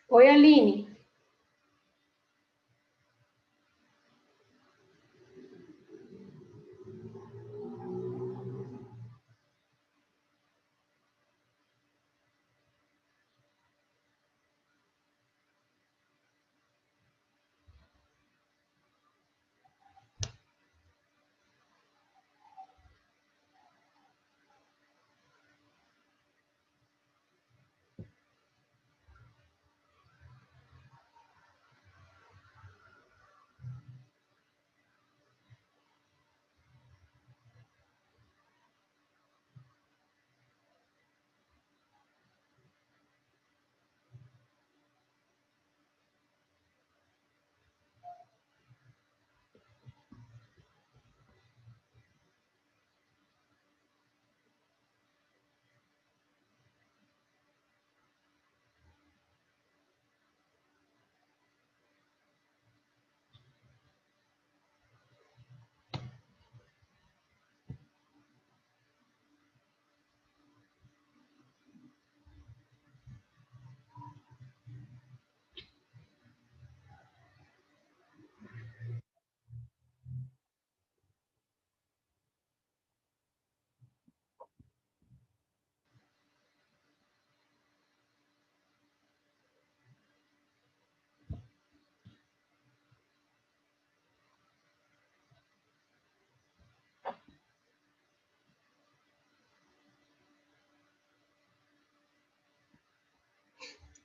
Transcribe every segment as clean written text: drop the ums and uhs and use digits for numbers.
Oi, Aline.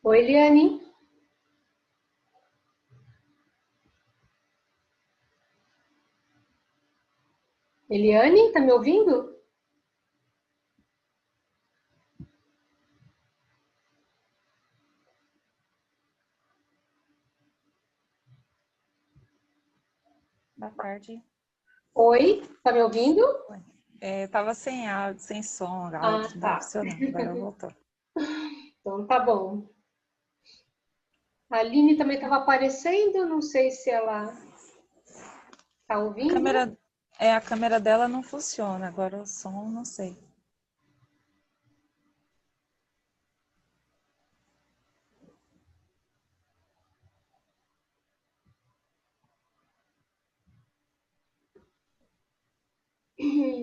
Oi, Eliane. Eliane, tá me ouvindo? Boa tarde. Oi, tá me ouvindo? Tava sem áudio, sem som, áudio Ah, não estava tá. funcionando, agora voltou. Então tá bom. A Aline também estava aparecendo, não sei se ela tá A ouvindo. câmera, a câmera dela não funciona, agora o som, não sei.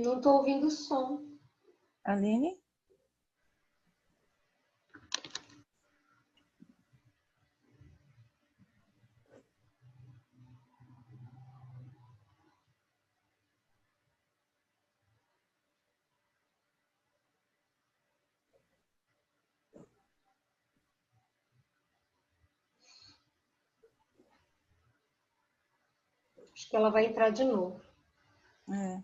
Não estou ouvindo o som. Aline? Acho que ela vai entrar de novo. É.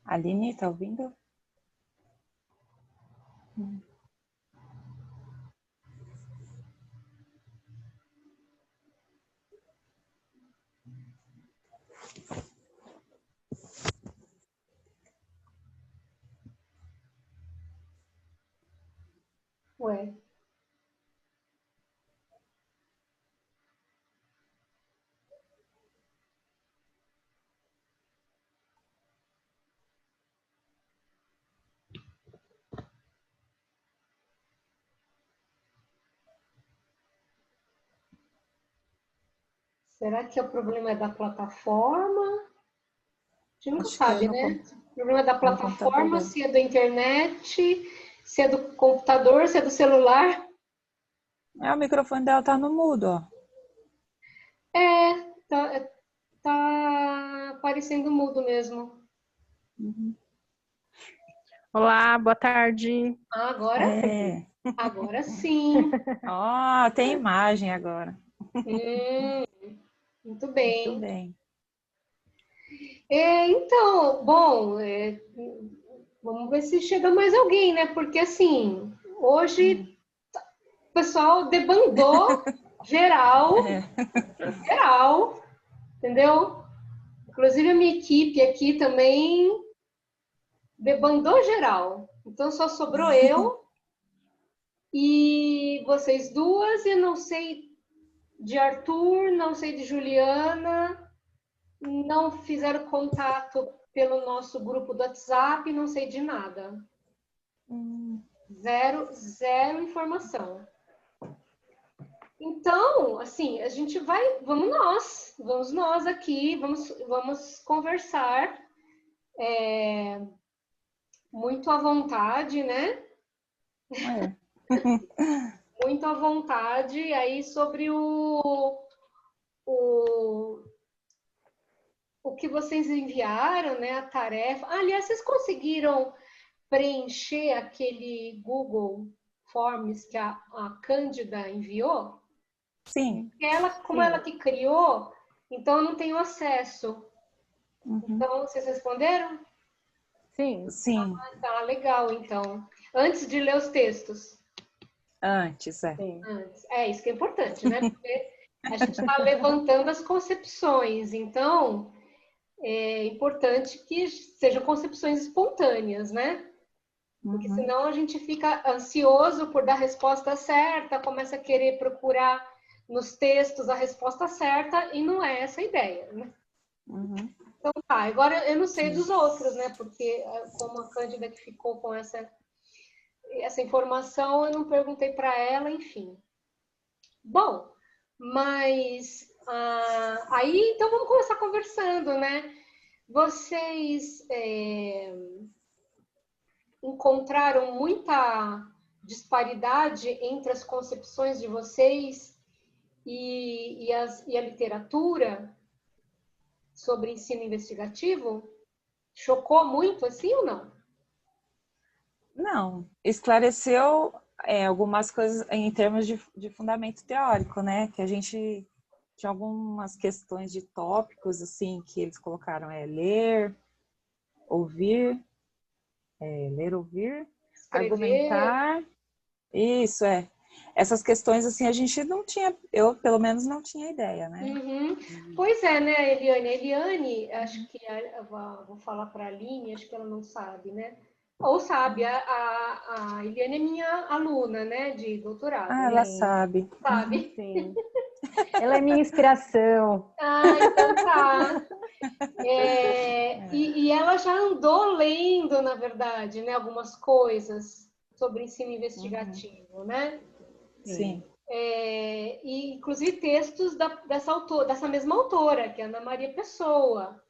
Aline, tá ouvindo? Ué. Será que o problema é da plataforma? A gente nunca Acho que é sabe, no, né? O problema é da no computador plataforma, dela. se é da internet, se é do computador, se é do celular. O microfone dela tá no mudo, ó. Tá aparecendo mudo mesmo. Uhum. Olá, boa tarde. É. Agora sim. Ó, tem imagem agora. Muito Muito bem. bem. Então, bom, vamos ver se chega mais alguém, né? Porque assim, hoje o pessoal debandou geral, É. geral, entendeu? Inclusive a minha equipe aqui também debandou geral. Então só sobrou eu e vocês duas, e não sei de Arthur, não sei de Juliana, não fizeram contato pelo nosso grupo do WhatsApp, não sei de nada. Zero informação. Então, assim, a gente vai, vamos nós aqui, vamos conversar muito à vontade, né? É. Muito à vontade aí sobre o, o que vocês enviaram, né? A tarefa. Aliás, vocês conseguiram preencher aquele Google Forms que a Cândida enviou? Sim. Ela, como ela que criou, então eu não tenho acesso. Uhum. Então, vocês responderam? Sim. Sim. Tá, legal, então. Antes de ler os textos. Antes, é. Sim. Antes. É isso que é importante, né? Porque a gente está levantando as concepções, então é importante que sejam concepções espontâneas, né? Porque Uhum. senão a gente fica ansioso por dar a resposta certa, começa a querer procurar nos textos a resposta certa, e não é essa a ideia, né? Uhum. Então tá, agora eu não sei Sim. dos outros, né? Porque como a Cândida que ficou com essa informação, eu não perguntei para ela, enfim. Bom, mas aí então vamos começar conversando, né? Vocês encontraram muita disparidade entre as concepções de vocês e a literatura sobre ensino investigativo? Chocou muito assim ou não? Não, esclareceu algumas coisas em termos de fundamento teórico, né? Que a gente tinha algumas questões de tópicos, assim, que eles colocaram ler, ouvir, ler, ouvir, Escrever. argumentar. Isso, essas questões, assim, a gente não tinha, eu pelo menos não tinha ideia, né? Uhum. Pois é, né, Eliane? A Eliane, acho que eu vou falar para a Aline, acho que ela não sabe, né? Ou sabe, a Eliane é minha aluna, né, de doutorado. Ah, Né? ela sabe. Sabe? Sim. Ela é minha inspiração. Ah, então tá. E ela já andou lendo, na verdade, né, algumas coisas sobre ensino investigativo, né? Sim. E inclusive textos dessa mesma autora, que é Ana Maria Pessoa.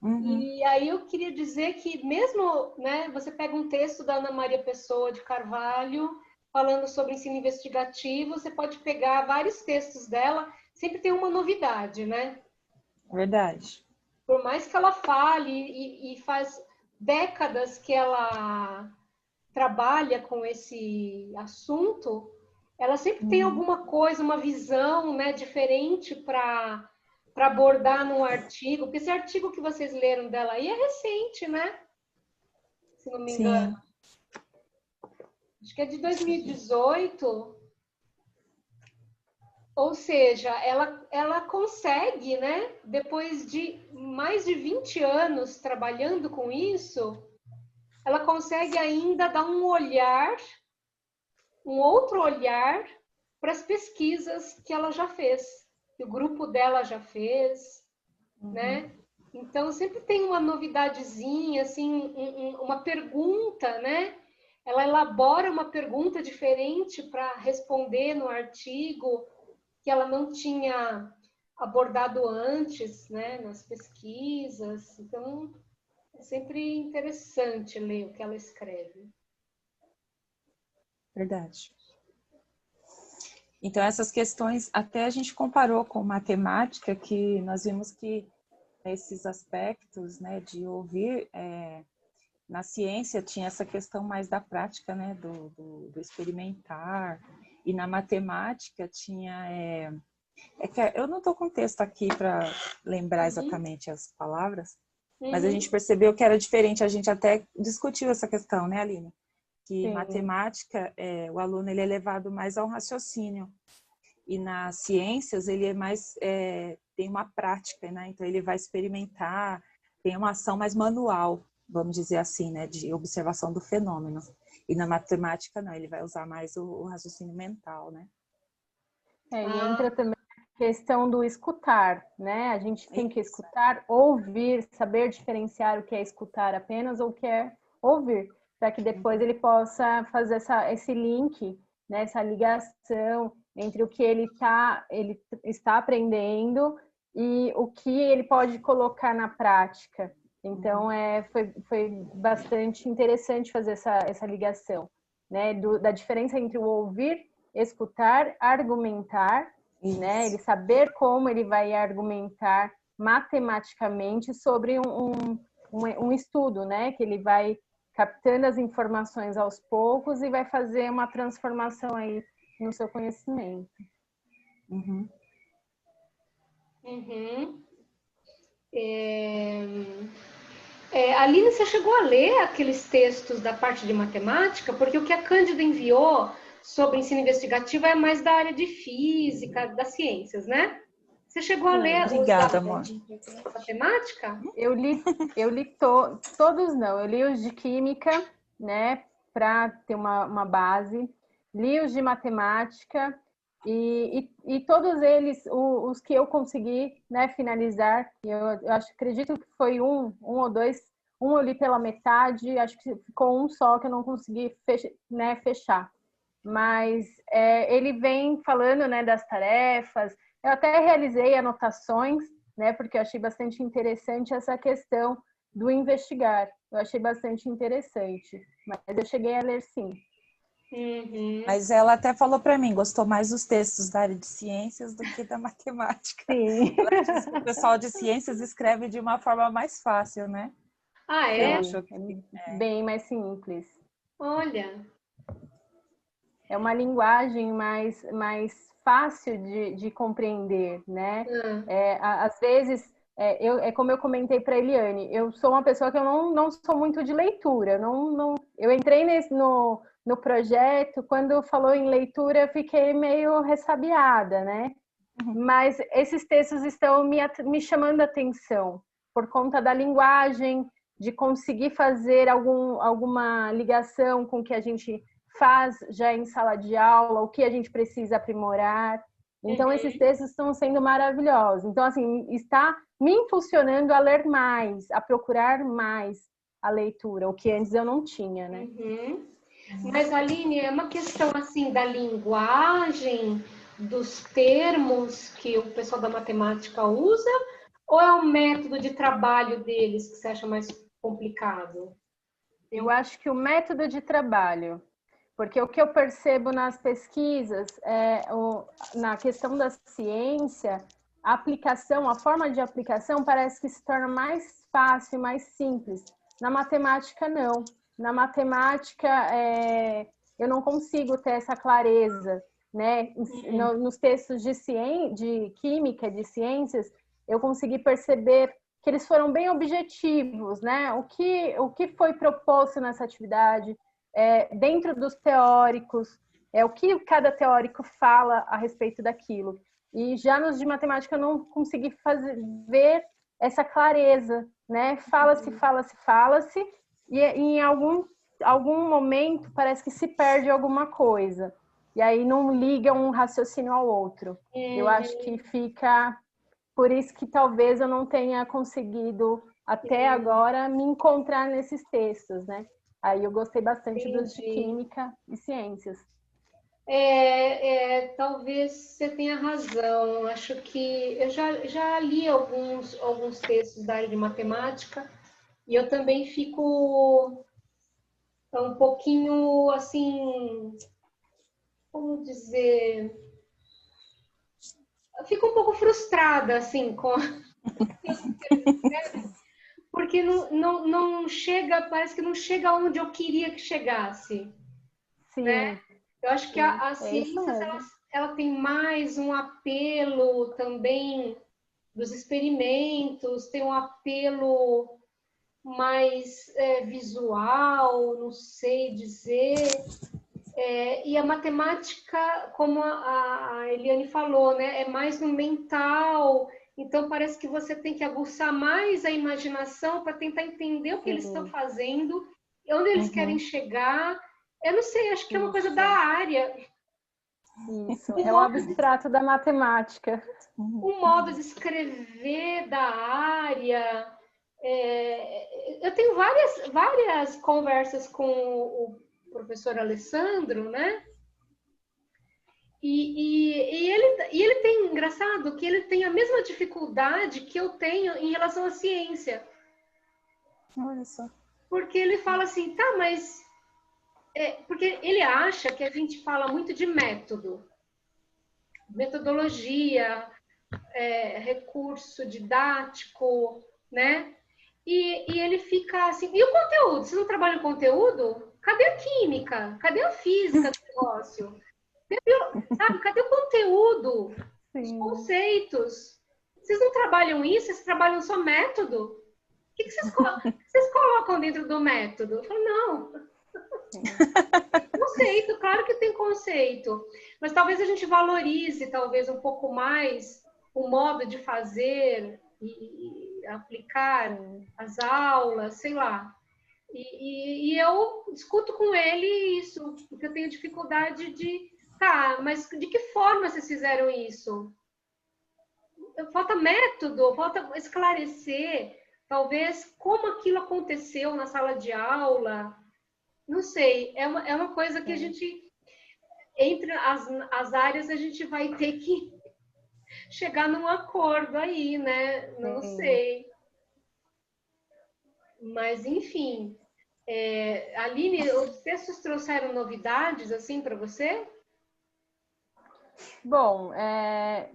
Uhum. E aí eu queria dizer que mesmo, né, você pega um texto da Ana Maria Pessoa de Carvalho falando sobre ensino investigativo, você pode pegar vários textos dela, sempre tem uma novidade, né? Verdade. Por mais que ela fale e faz décadas que ela trabalha com esse assunto, ela sempre tem alguma coisa, uma visão, né, diferente para abordar num artigo, porque esse artigo que vocês leram dela aí é recente, né? Se não me engano. Sim. Acho que é de 2018. Ou seja, ela consegue, né, depois de mais de 20 anos trabalhando com isso, ela consegue ainda dar um outro olhar para as pesquisas que ela já fez, que o grupo dela já fez, né? Então, sempre tem uma novidadezinha, assim, uma pergunta, né? Ela elabora uma pergunta diferente para responder no artigo que ela não tinha abordado antes, né? Nas pesquisas. Então, é sempre interessante ler o que ela escreve. Verdade. Então, essas questões, até a gente comparou com matemática, que nós vimos que esses aspectos, né, de ouvir, na ciência tinha essa questão mais da prática, né, do experimentar, e na matemática tinha... que eu não estou com o texto aqui para lembrar exatamente as palavras, mas a gente percebeu que era diferente, a gente até discutiu essa questão, né, Aline? Que Sim. matemática, o aluno ele é levado mais ao raciocínio, e nas ciências ele é mais, tem uma prática, né? Então ele vai experimentar, tem uma ação mais manual, vamos dizer assim, né? De observação do fenômeno. E na matemática não, ele vai usar mais o raciocínio mental, né? E entra também a questão do escutar, né? A gente tem que escutar, ouvir, saber diferenciar o que é escutar apenas ou o que é ouvir, para que depois ele possa fazer esse link, né? Essa ligação entre o que ele está aprendendo e o que ele pode colocar na prática. Então, foi bastante interessante fazer essa ligação, né? Da diferença entre o ouvir, escutar, argumentar, né? Ele saber como ele vai argumentar matematicamente sobre um estudo, né? Que ele vai captando as informações aos poucos e vai fazer uma transformação aí no seu conhecimento. Aline, você chegou a ler aqueles textos da parte de matemática? Porque o que a Cândida enviou sobre ensino investigativo é mais da área de física, das ciências, né? Você chegou a ler Obrigada, amor. Matemática? Eu li todos não, eu li os de química, né, para ter uma base, li os de matemática e todos eles, os que eu consegui, né, finalizar, acredito que foi um ou dois, um eu li pela metade, acho que ficou um só que eu não consegui fechar. Mas ele vem falando, né, das tarefas, eu até realizei anotações, né, porque eu achei bastante interessante essa questão do investigar, Eu achei bastante interessante, mas eu cheguei a ler sim. Uhum. Mas ela até falou para mim, gostou mais dos textos da área de ciências do que da matemática. Sim. Ela disse que o pessoal de ciências escreve de uma forma mais fácil, né? Ah, Ela é? achou que... Bem mais simples. Olha. É uma linguagem mais fácil de compreender, né? Às vezes, é como eu comentei para a Eliane, eu sou uma pessoa que eu não sou muito de leitura. Eu entrei no projeto, quando falou em leitura, eu fiquei meio ressabiada, né? Mas esses textos estão me chamando a atenção por conta da linguagem, de conseguir fazer alguma ligação com o que a gente faz já em sala de aula, o que a gente precisa aprimorar. Então, esses textos estão sendo maravilhosos. Então, assim, está me impulsionando a ler mais, a procurar mais a leitura, o que antes eu não tinha, né? Uhum. Mas, Aline, é uma questão, assim, da linguagem, dos termos que o pessoal da matemática usa, ou é o método de trabalho deles que você acha mais complicado? Eu acho que o método de trabalho, porque o que eu percebo nas pesquisas, na questão da ciência, a aplicação, a forma de aplicação parece que se torna mais fácil, mais simples. Na matemática, não. Na matemática, eu não consigo ter essa clareza, né? Nos textos de química, de ciências, eu consegui perceber que eles foram bem objetivos, né? O que foi proposto nessa atividade, dentro dos teóricos, o que cada teórico fala a respeito daquilo. E já nos de matemática eu não consegui ver essa clareza, né? Fala-se, e em algum momento parece que se perde alguma coisa. E aí não liga um raciocínio ao outro. Eu acho que fica... Por isso que talvez eu não tenha conseguido, até agora, me encontrar nesses textos, né? Aí eu gostei bastante dos de química e ciências. Talvez você tenha razão. Acho que eu já li alguns textos da área de matemática e eu também fico um pouquinho assim, como dizer, eu fico um pouco frustrada assim com porque não chega, parece que não chega onde eu queria que chegasse. Sim. Né? Eu acho que a ciência ela tem mais um apelo também dos experimentos, tem um apelo mais visual, não sei dizer. E a matemática, como a Eliane falou, né, é mais no mental. Então, parece que você tem que aguçar mais a imaginação para tentar entender o que eles estão fazendo, onde eles querem chegar. Eu não sei, acho que é uma coisa da área. Isso, é o abstrato da matemática. O modo de escrever da área. Eu tenho várias conversas com o professor Alessandro, né? E ele tem, engraçado, que ele tem a mesma dificuldade que eu tenho em relação à ciência. Olha só. Porque ele fala assim, tá, mas... porque ele acha que a gente fala muito de método, metodologia, recurso didático, né? E ele fica assim, e o conteúdo? Você não trabalha com conteúdo? Cadê a química? Cadê a física do negócio? Sabe, cadê o conteúdo? Os conceitos? Vocês não trabalham isso? Vocês trabalham só método? O que vocês colocam dentro do método? Eu falo, não. Conceito, claro que tem conceito. Mas talvez a gente valorize, talvez, um pouco mais o modo de fazer e aplicar as aulas, sei lá. E eu discuto com ele isso, porque eu tenho dificuldade de... Tá, mas de que forma vocês fizeram isso? Falta método, falta esclarecer, talvez, como aquilo aconteceu na sala de aula. Não sei, é uma coisa que a gente... Entre as áreas, a gente vai ter que chegar num acordo aí, né? Não sei. Mas, enfim, Aline, os textos trouxeram novidades, assim, para você? Bom,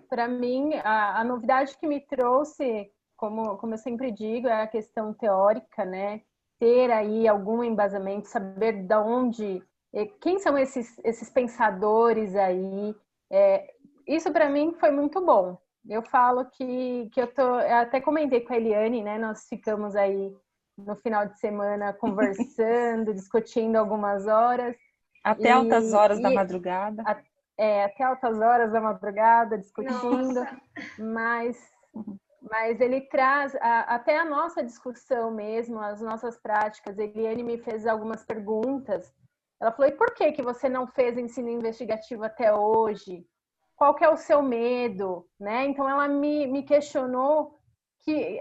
para mim, a novidade que me trouxe, como eu sempre digo, é a questão teórica, né? Ter aí algum embasamento, saber de onde, quem são esses pensadores aí. Isso para mim foi muito bom. Eu falo que eu até comentei com a Eliane, né? Nós ficamos aí no final de semana conversando, discutindo algumas horas. Até altas horas da madrugada. Até altas horas da madrugada, discutindo, Nossa. mas ele traz até a nossa discussão mesmo, as nossas práticas. Ele me fez algumas perguntas. Ela falou, e por que você não fez ensino investigativo até hoje? Qual que é o seu medo? Né? Então, ela me questionou que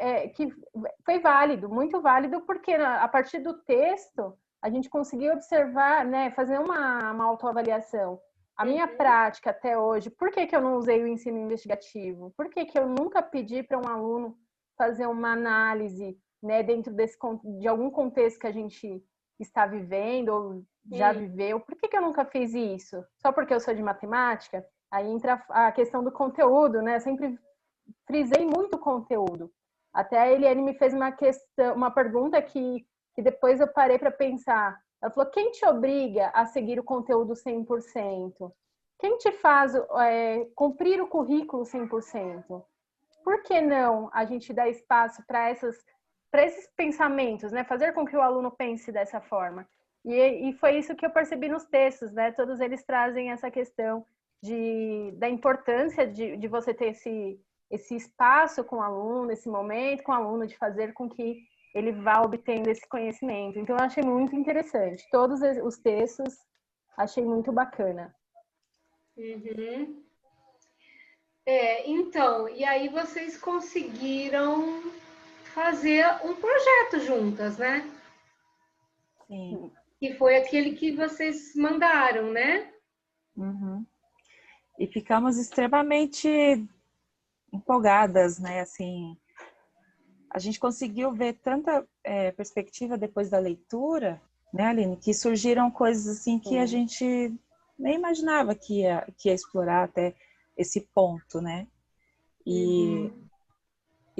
foi válido, muito válido, porque a partir do texto, a gente conseguiu observar, né, fazer uma autoavaliação. A minha prática até hoje, por que eu não usei o ensino investigativo? Por que eu nunca pedi para um aluno fazer uma análise, né, dentro de algum contexto que a gente está vivendo ou já viveu? Por que eu nunca fiz isso? Só porque eu sou de matemática? Aí entra a questão do conteúdo, né? Eu sempre frisei muito o conteúdo. Até a Eliane me fez uma pergunta que depois eu parei para pensar. Ela falou, quem te obriga a seguir o conteúdo 100%? Quem te faz cumprir o currículo 100%? Por que não a gente dá espaço para esses pensamentos, né? Fazer com que o aluno pense dessa forma. E foi isso que eu percebi nos textos, né? Todos eles trazem essa questão da importância de você ter esse espaço com o aluno, esse momento com o aluno, de fazer com que ele vá obtendo esse conhecimento. Então, eu achei muito interessante. Todos os textos, achei muito bacana. Uhum. Então, e aí vocês conseguiram fazer um projeto juntas, né? Sim. Que foi aquele que vocês mandaram, né? Uhum. E ficamos extremamente empolgadas, né? Assim, a gente conseguiu ver tanta perspectiva depois da leitura, né, Aline, que surgiram coisas assim que a gente nem imaginava que ia explorar até esse ponto, né? E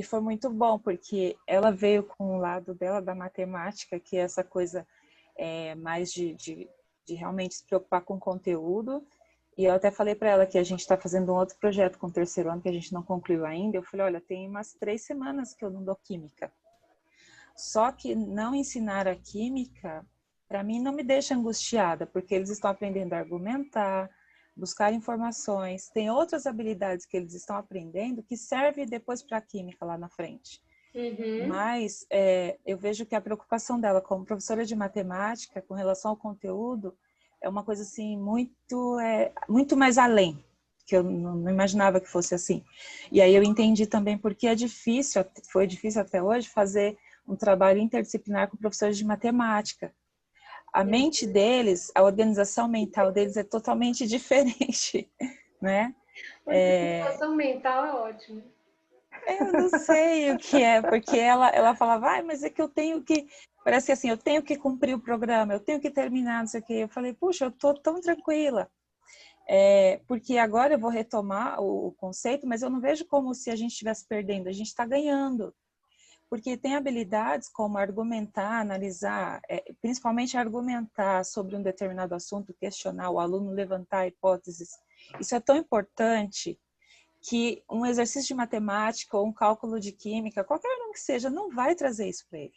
foi muito bom, porque ela veio com o lado dela da matemática, que é essa coisa mais de realmente se preocupar com o conteúdo. E eu até falei para ela que a gente está fazendo um outro projeto com o terceiro ano, que a gente não concluiu ainda. Eu falei, olha, tem umas 3 semanas que eu não dou química. Só que não ensinar a química, para mim, não me deixa angustiada, porque eles estão aprendendo a argumentar, buscar informações, tem outras habilidades que eles estão aprendendo que servem depois para a química lá na frente. Mas eu vejo que a preocupação dela como professora de matemática com relação ao conteúdo é uma coisa assim muito mais além, que eu não imaginava que fosse assim. E aí eu entendi também porque foi difícil até hoje fazer um trabalho interdisciplinar com professores de matemática. A mente deles, a organização mental deles é totalmente diferente, né? Organização mental é ótimo. Eu não sei o que é, porque ela falava, mas é que eu tenho que, parece que assim, eu tenho que cumprir o programa, eu tenho que terminar, não sei o quê. Eu falei, puxa, eu tô tão tranquila. Porque agora eu vou retomar o conceito, mas eu não vejo como se a gente estivesse perdendo, a gente está ganhando. Porque tem habilidades como argumentar, analisar, principalmente argumentar sobre um determinado assunto, questionar, o aluno levantar hipóteses. Isso é tão importante que um exercício de matemática ou um cálculo de química, qualquer um que seja, não vai trazer isso para ele.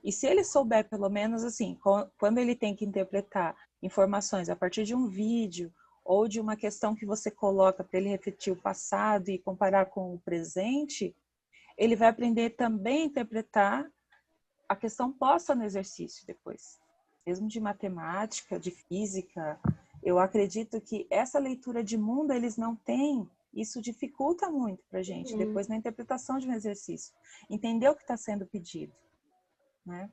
E se ele souber, pelo menos assim, quando ele tem que interpretar informações a partir de um vídeo ou de uma questão que você coloca para ele refletir o passado e comparar com o presente, ele vai aprender também a interpretar a questão posta no exercício depois. Mesmo de matemática, de física, eu acredito que essa leitura de mundo eles não têm. Isso dificulta muito para a gente, depois na interpretação de um exercício. Entender o que está sendo pedido, né?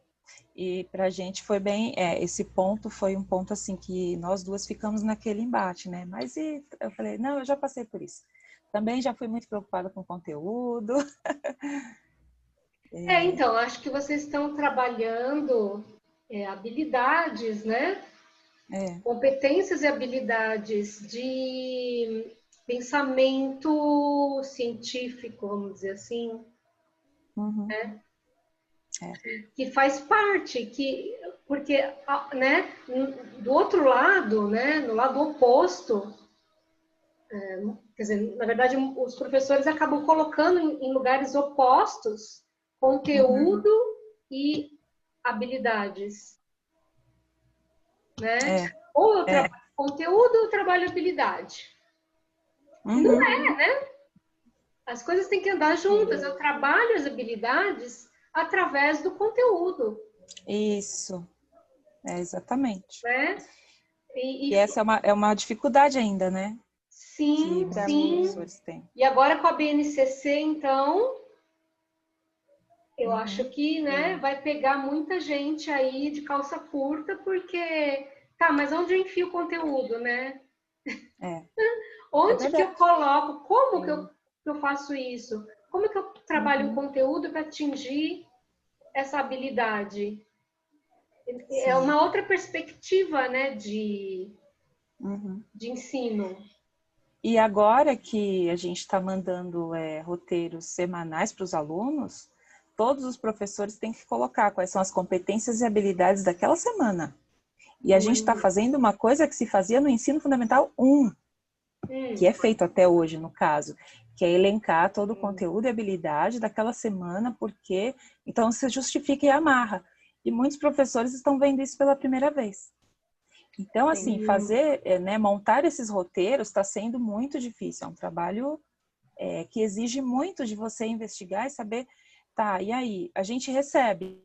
E para a gente foi bem, esse ponto foi um ponto assim que nós duas ficamos naquele embate, né? Mas eu falei, não, eu já passei por isso. Também já fui muito preocupada com o conteúdo. Então, acho que vocês estão trabalhando habilidades, né? Competências e habilidades de pensamento científico, vamos dizer assim, né? Que faz parte, porque, né, do outro lado, né, no lado oposto, quer dizer, na verdade, os professores acabam colocando em lugares opostos conteúdo e habilidades, né? Ou eu trabalho conteúdo ou eu trabalho habilidade. E não é, né? As coisas têm que andar juntas. Eu trabalho as habilidades através do conteúdo. Isso, exatamente. Né? E essa é uma dificuldade ainda, né? Sim, que sim. professores têm. E agora com a BNCC, então, eu acho que, né, vai pegar muita gente aí de calça curta, porque, tá, mas onde eu enfio o conteúdo, né? Onde que eu coloco? Como que eu faço isso? Como que eu trabalho o conteúdo para atingir essa habilidade? É uma outra perspectiva, né, de ensino. E agora que a gente está mandando roteiros semanais para os alunos, todos os professores têm que colocar quais são as competências e habilidades daquela semana. E a gente está fazendo uma coisa que se fazia no Ensino Fundamental 1, que é feito até hoje, no caso, que é elencar todo o conteúdo e habilidade daquela semana, porque então você justifica e amarra. E muitos professores estão vendo isso pela primeira vez. Então, assim, montar esses roteiros está sendo muito difícil. É um trabalho que exige muito de você investigar e saber, tá, e aí? A gente recebe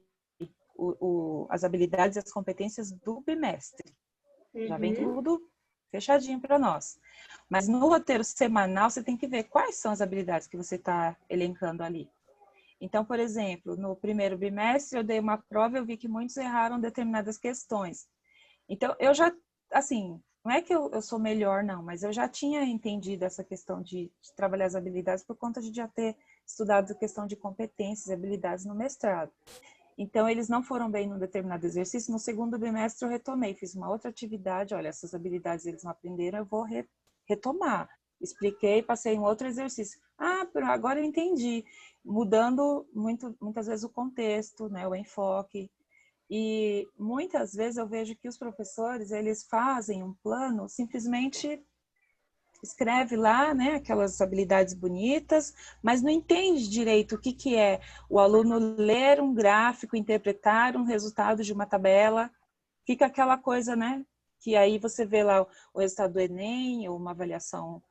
as habilidades e as competências do bimestre. Já vem tudo fechadinho para nós. Mas no roteiro semanal, você tem que ver quais são as habilidades que você está elencando ali. Então, por exemplo, no primeiro bimestre, eu dei uma prova e eu vi que muitos erraram determinadas questões. Então, eu já, assim, não é que eu sou melhor, não, mas eu já tinha entendido essa questão de trabalhar as habilidades por conta de já ter estudado a questão de competências e habilidades no mestrado. Então, eles não foram bem num determinado exercício. No segundo bimestre, eu retomei, fiz uma outra atividade. Olha, essas habilidades eles não aprenderam, eu vou retomar. Expliquei, passei um outro exercício. Ah, agora eu entendi. Mudando muitas vezes o contexto, né, o enfoque. E muitas vezes eu vejo que os professores, eles fazem um plano, simplesmente escreve lá, né, aquelas habilidades bonitas, mas não entende direito o que é o aluno ler um gráfico, interpretar um resultado de uma tabela. Fica aquela coisa, né, que aí você vê lá o resultado do Enem ou uma avaliação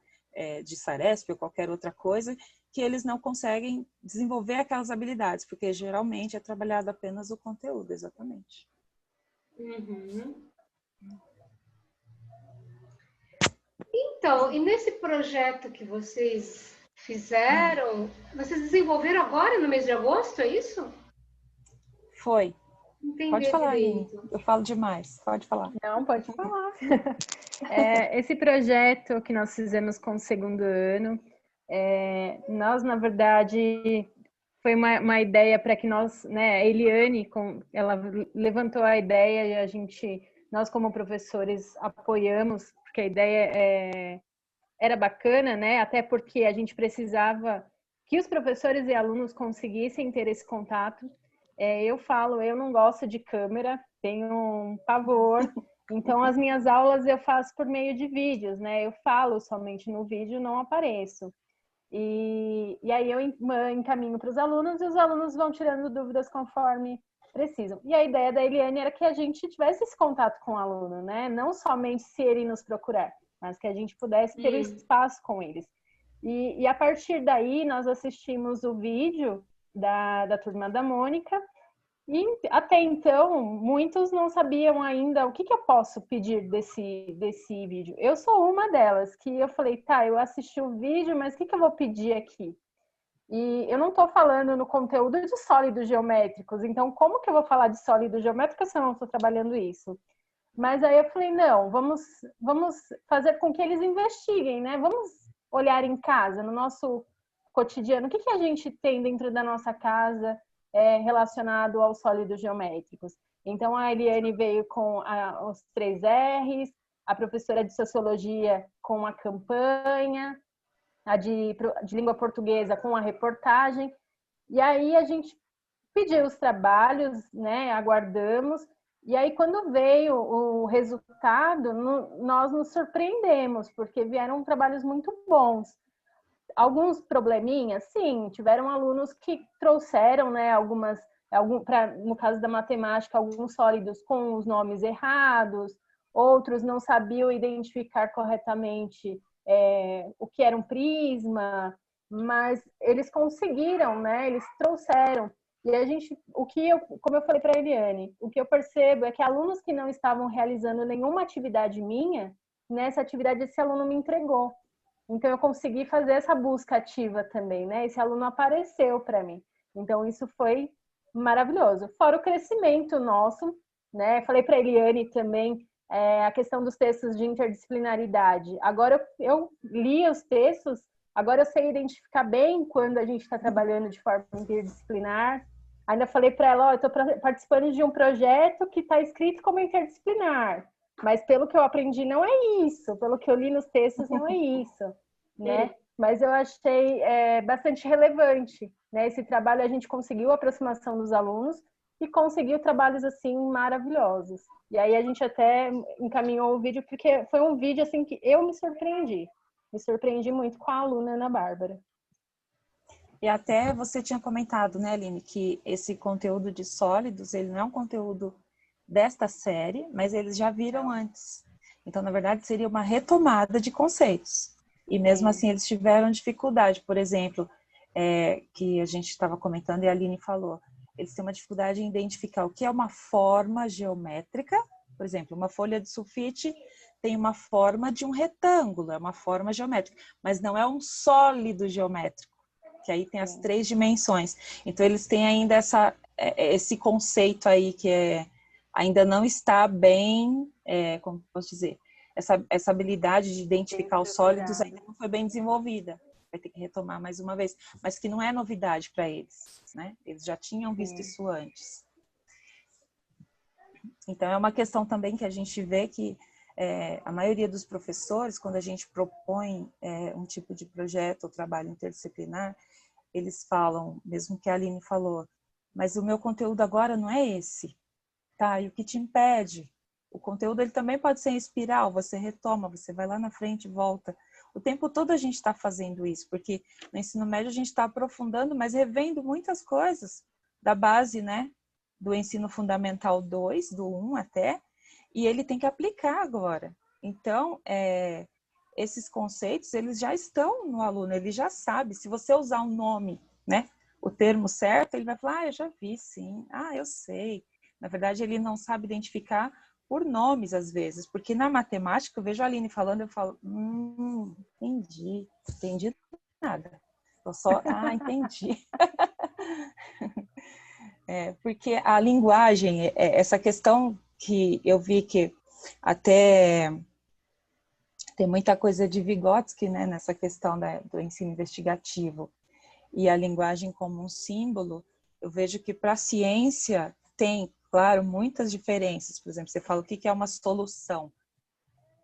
de Saresp ou qualquer outra coisa, que eles não conseguem desenvolver aquelas habilidades, porque geralmente é trabalhado apenas o conteúdo, exatamente. Então, e nesse projeto que vocês fizeram, vocês desenvolveram agora no mês de agosto, é isso? Foi. Entendi pode falar, direito. Aline. Eu falo demais. Pode falar. Não, pode falar. Esse projeto que nós fizemos com o segundo ano, nós, na verdade, foi uma ideia para que nós, né, a Eliane, ela levantou a ideia e nós como professores apoiamos, porque a ideia era bacana, né? Até porque a gente precisava que os professores e alunos conseguissem ter esse contato. Eu não gosto de câmera, tenho um pavor. Então, as minhas aulas eu faço por meio de vídeos, né? Eu falo somente no vídeo, não apareço. E aí eu encaminho para os alunos e os alunos vão tirando dúvidas conforme precisam. E a ideia da Eliane era que a gente tivesse esse contato com o aluno, né? Não somente se ele nos procurar, mas que a gente pudesse ter um espaço com eles. E a partir daí, nós assistimos o vídeo da Turma da Mônica, e até então, muitos não sabiam ainda o que eu posso pedir desse vídeo. Eu sou uma delas, que eu falei, tá, eu assisti o vídeo, mas o que eu vou pedir aqui? E eu não estou falando no conteúdo de sólidos geométricos, então como que eu vou falar de sólidos geométricos se eu não estou trabalhando isso? Mas aí eu falei, não, vamos fazer com que eles investiguem, né? Vamos olhar em casa, no nosso cotidiano, o que a gente tem dentro da nossa casa, relacionado aos sólidos geométricos. Então, a Eliane veio com os 3 R's, a professora de Sociologia com a campanha, a de língua portuguesa com a reportagem. E aí a gente pediu os trabalhos, né, aguardamos, e aí quando veio o resultado, nós nos surpreendemos, porque vieram trabalhos muito bons. Alguns probleminhas, sim, tiveram alunos que trouxeram, né, no caso da matemática, alguns sólidos com os nomes errados, outros não sabiam identificar corretamente o que era um prisma, mas eles conseguiram, né? Eles trouxeram. E a gente, como eu falei para a Eliane, o que eu percebo é que alunos que não estavam realizando nenhuma atividade minha, nessa atividade esse aluno me entregou. Então eu consegui fazer essa busca ativa também, né? Esse aluno apareceu para mim. Então isso foi maravilhoso. Fora o crescimento nosso, né? Falei para a Eliane também a questão dos textos de interdisciplinaridade. Agora eu li os textos, agora eu sei identificar bem quando a gente está trabalhando de forma interdisciplinar. Ainda falei para ela, eu estou participando de um projeto que está escrito como interdisciplinar, mas pelo que eu aprendi não é isso, pelo que eu li nos textos não é isso, né? Mas eu achei bastante relevante, né? Esse trabalho a gente conseguiu a aproximação dos alunos e conseguiu trabalhos assim maravilhosos. E aí a gente até encaminhou o vídeo porque foi um vídeo assim que eu me surpreendi muito com a aluna Ana Bárbara. E até você tinha comentado, né, Aline, que esse conteúdo de sólidos, ele não é um conteúdo desta série, mas eles já viram antes. Então, na verdade, seria uma retomada de conceitos. E mesmo assim, eles tiveram dificuldade. Por exemplo, que a gente estava comentando e a Aline falou, eles têm uma dificuldade em identificar o que é uma forma geométrica. Por exemplo, uma folha de sulfite tem uma forma de um retângulo, é uma forma geométrica, mas não é um sólido geométrico, que aí tem as 3 dimensões. Então, eles têm ainda esse conceito aí que ainda não está bem, como posso dizer, essa habilidade de identificar os sólidos ainda não foi bem desenvolvida. Vai ter que retomar mais uma vez, mas que não é novidade para eles, né? Eles já tinham visto isso antes. Então, é uma questão também que a gente vê que a maioria dos professores, quando a gente propõe um tipo de projeto ou trabalho interdisciplinar, eles falam, mesmo que a Aline falou, mas o meu conteúdo agora não é esse, tá? E o que te impede? O conteúdo ele também pode ser em espiral, você retoma, você vai lá na frente e volta. O tempo todo a gente está fazendo isso, porque no ensino médio a gente está aprofundando, mas revendo muitas coisas da base, né? Do ensino fundamental 2, do 1 até, e ele tem que aplicar agora. Então, esses conceitos, eles já estão no aluno, ele já sabe. Se você usar um nome, né? O termo certo, ele vai falar, eu já vi, sim. Eu sei. Na verdade, ele não sabe identificar por nomes, às vezes, porque na matemática, eu vejo a Aline falando, eu falo, entendi nada. Eu só, entendi. Porque a linguagem, essa questão que eu vi que até tem muita coisa de Vygotsky, né, nessa questão do ensino investigativo, e a linguagem como um símbolo, eu vejo que para a ciência tem, claro, muitas diferenças. Por exemplo, você fala o que é uma solução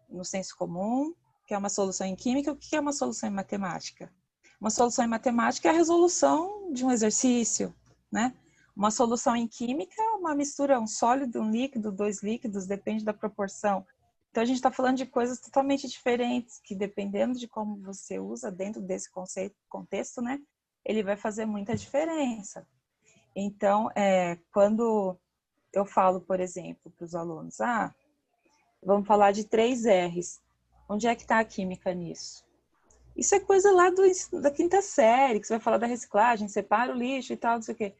no senso comum, o que é uma solução em química, o que é uma solução em matemática. Uma solução em matemática é a resolução de um exercício, né? Uma solução em química é uma mistura, um sólido, um líquido, 2 líquidos, depende da proporção. Então, a gente está falando de coisas totalmente diferentes, que dependendo de como você usa dentro desse contexto, né? Ele vai fazer muita diferença. Então, quando eu falo, por exemplo, para os alunos, vamos falar de 3 R's. Onde é que está a química nisso? Isso é coisa lá da 5ª série, que você vai falar da reciclagem, separa o lixo e tal, não sei o quê.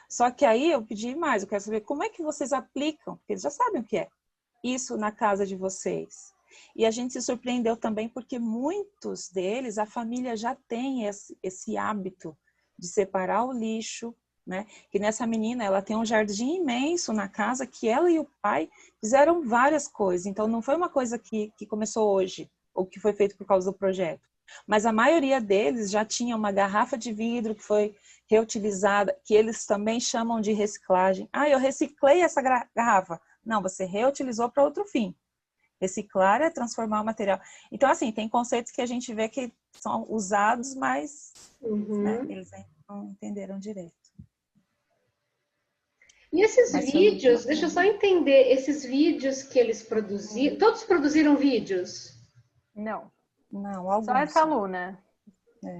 Só que aí eu pedi mais, eu quero saber como é que vocês aplicam, porque eles já sabem o que é, isso na casa de vocês. E a gente se surpreendeu também porque muitos deles, a família já tem esse hábito de separar o lixo, né? Que nessa menina, ela tem um jardim imenso na casa que ela e o pai fizeram várias coisas. Então, não foi uma coisa que começou hoje, ou que foi feito por causa do projeto. Mas a maioria deles já tinha uma garrafa de vidro que reutilizada, que eles também chamam de reciclagem. Ah, eu reciclei essa garrafa. Não, você reutilizou para outro fim. Reciclar é transformar o material. Então, assim, tem conceitos que a gente vê que são usados, mas né, eles ainda não entenderam direito. E esses Mas vídeos, deixa eu só entender, esses vídeos que eles produziram, todos produziram vídeos? Não. Não, alguns. Só essa aluna.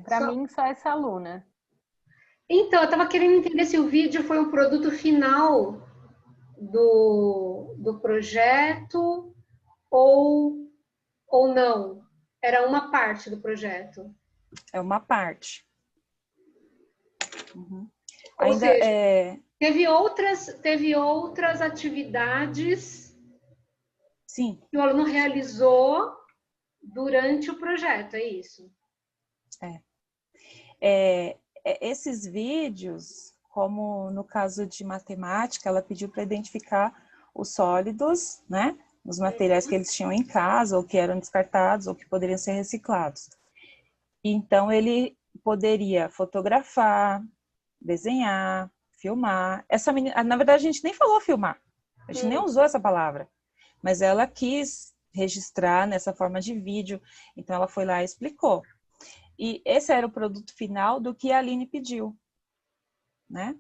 Para mim, só essa aluna. Então, eu estava querendo entender se o vídeo foi um produto final do projeto ou não. Era uma parte do projeto. É uma parte. Ou Ainda seja, teve outras atividades Sim. que o aluno realizou durante o projeto, é isso? Esses vídeos, como no caso de matemática, ela pediu para identificar os sólidos, né? Os materiais que eles tinham em casa, ou que eram descartados, ou que poderiam ser reciclados. Então, ele poderia fotografar, desenhar, filmar. Essa menina, na verdade, a gente nem falou filmar. A gente nem usou essa palavra. Mas ela quis registrar nessa forma de vídeo. Então, ela foi lá e explicou. E esse era o produto final do que a Aline pediu, né?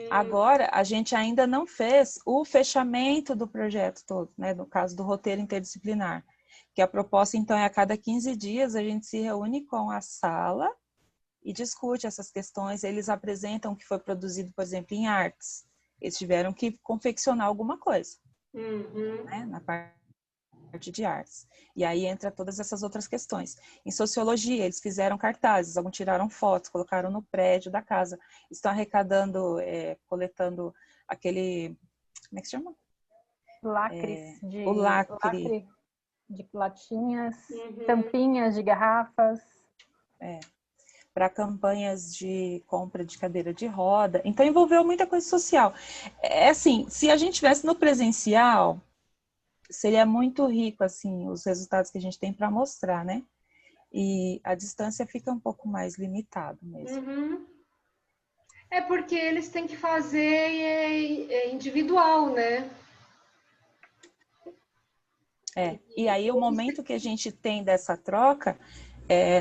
Agora, a gente ainda não fez o fechamento do projeto todo, né? No caso do roteiro interdisciplinar. Que a proposta, então, é a cada 15 dias a gente se reúne com a sala e discute essas questões. Eles apresentam o que foi produzido, por exemplo, em artes. Eles tiveram que confeccionar alguma coisa, né? Na parte de artes. E aí entra todas essas outras questões. Em sociologia, eles fizeram cartazes, alguns tiraram fotos, colocaram no prédio da casa. Estão arrecadando, coletando aquele... Como é que se chama? Lacres o lacre de latinhas, tampinhas de garrafas. Para campanhas de compra de cadeira de roda. Então, envolveu muita coisa social. Assim, se a gente tivesse no presencial, seria muito rico, assim, os resultados que a gente tem para mostrar, né? E a distância fica um pouco mais limitado mesmo. É porque eles têm que fazer individual, né? E aí o momento que a gente tem dessa troca,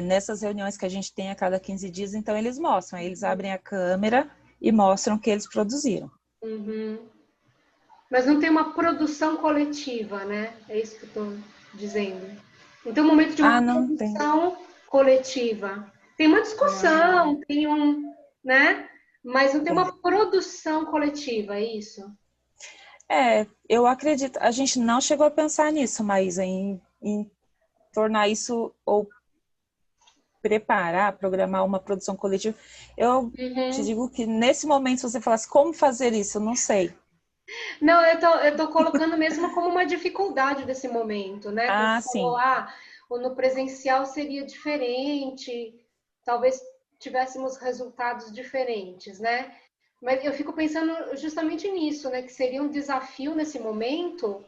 nessas reuniões que a gente tem a cada 15 dias, então eles mostram, aí eles abrem a câmera e mostram o que eles produziram. Mas não tem uma produção coletiva, né? É isso que eu estou dizendo. Não tem um momento de uma produção coletiva. Tem uma discussão, tem né? Mas não tem uma produção coletiva, é isso? Eu acredito, a gente não chegou a pensar nisso, Maísa, em tornar isso ou preparar, programar uma produção coletiva. Eu te digo que nesse momento, se você falasse como fazer isso, eu não sei. Não, eu tô colocando mesmo como uma dificuldade desse momento, né? Quando sim. Falou, no presencial seria diferente, talvez tivéssemos resultados diferentes, né? Mas eu fico pensando justamente nisso, né? Que seria um desafio nesse momento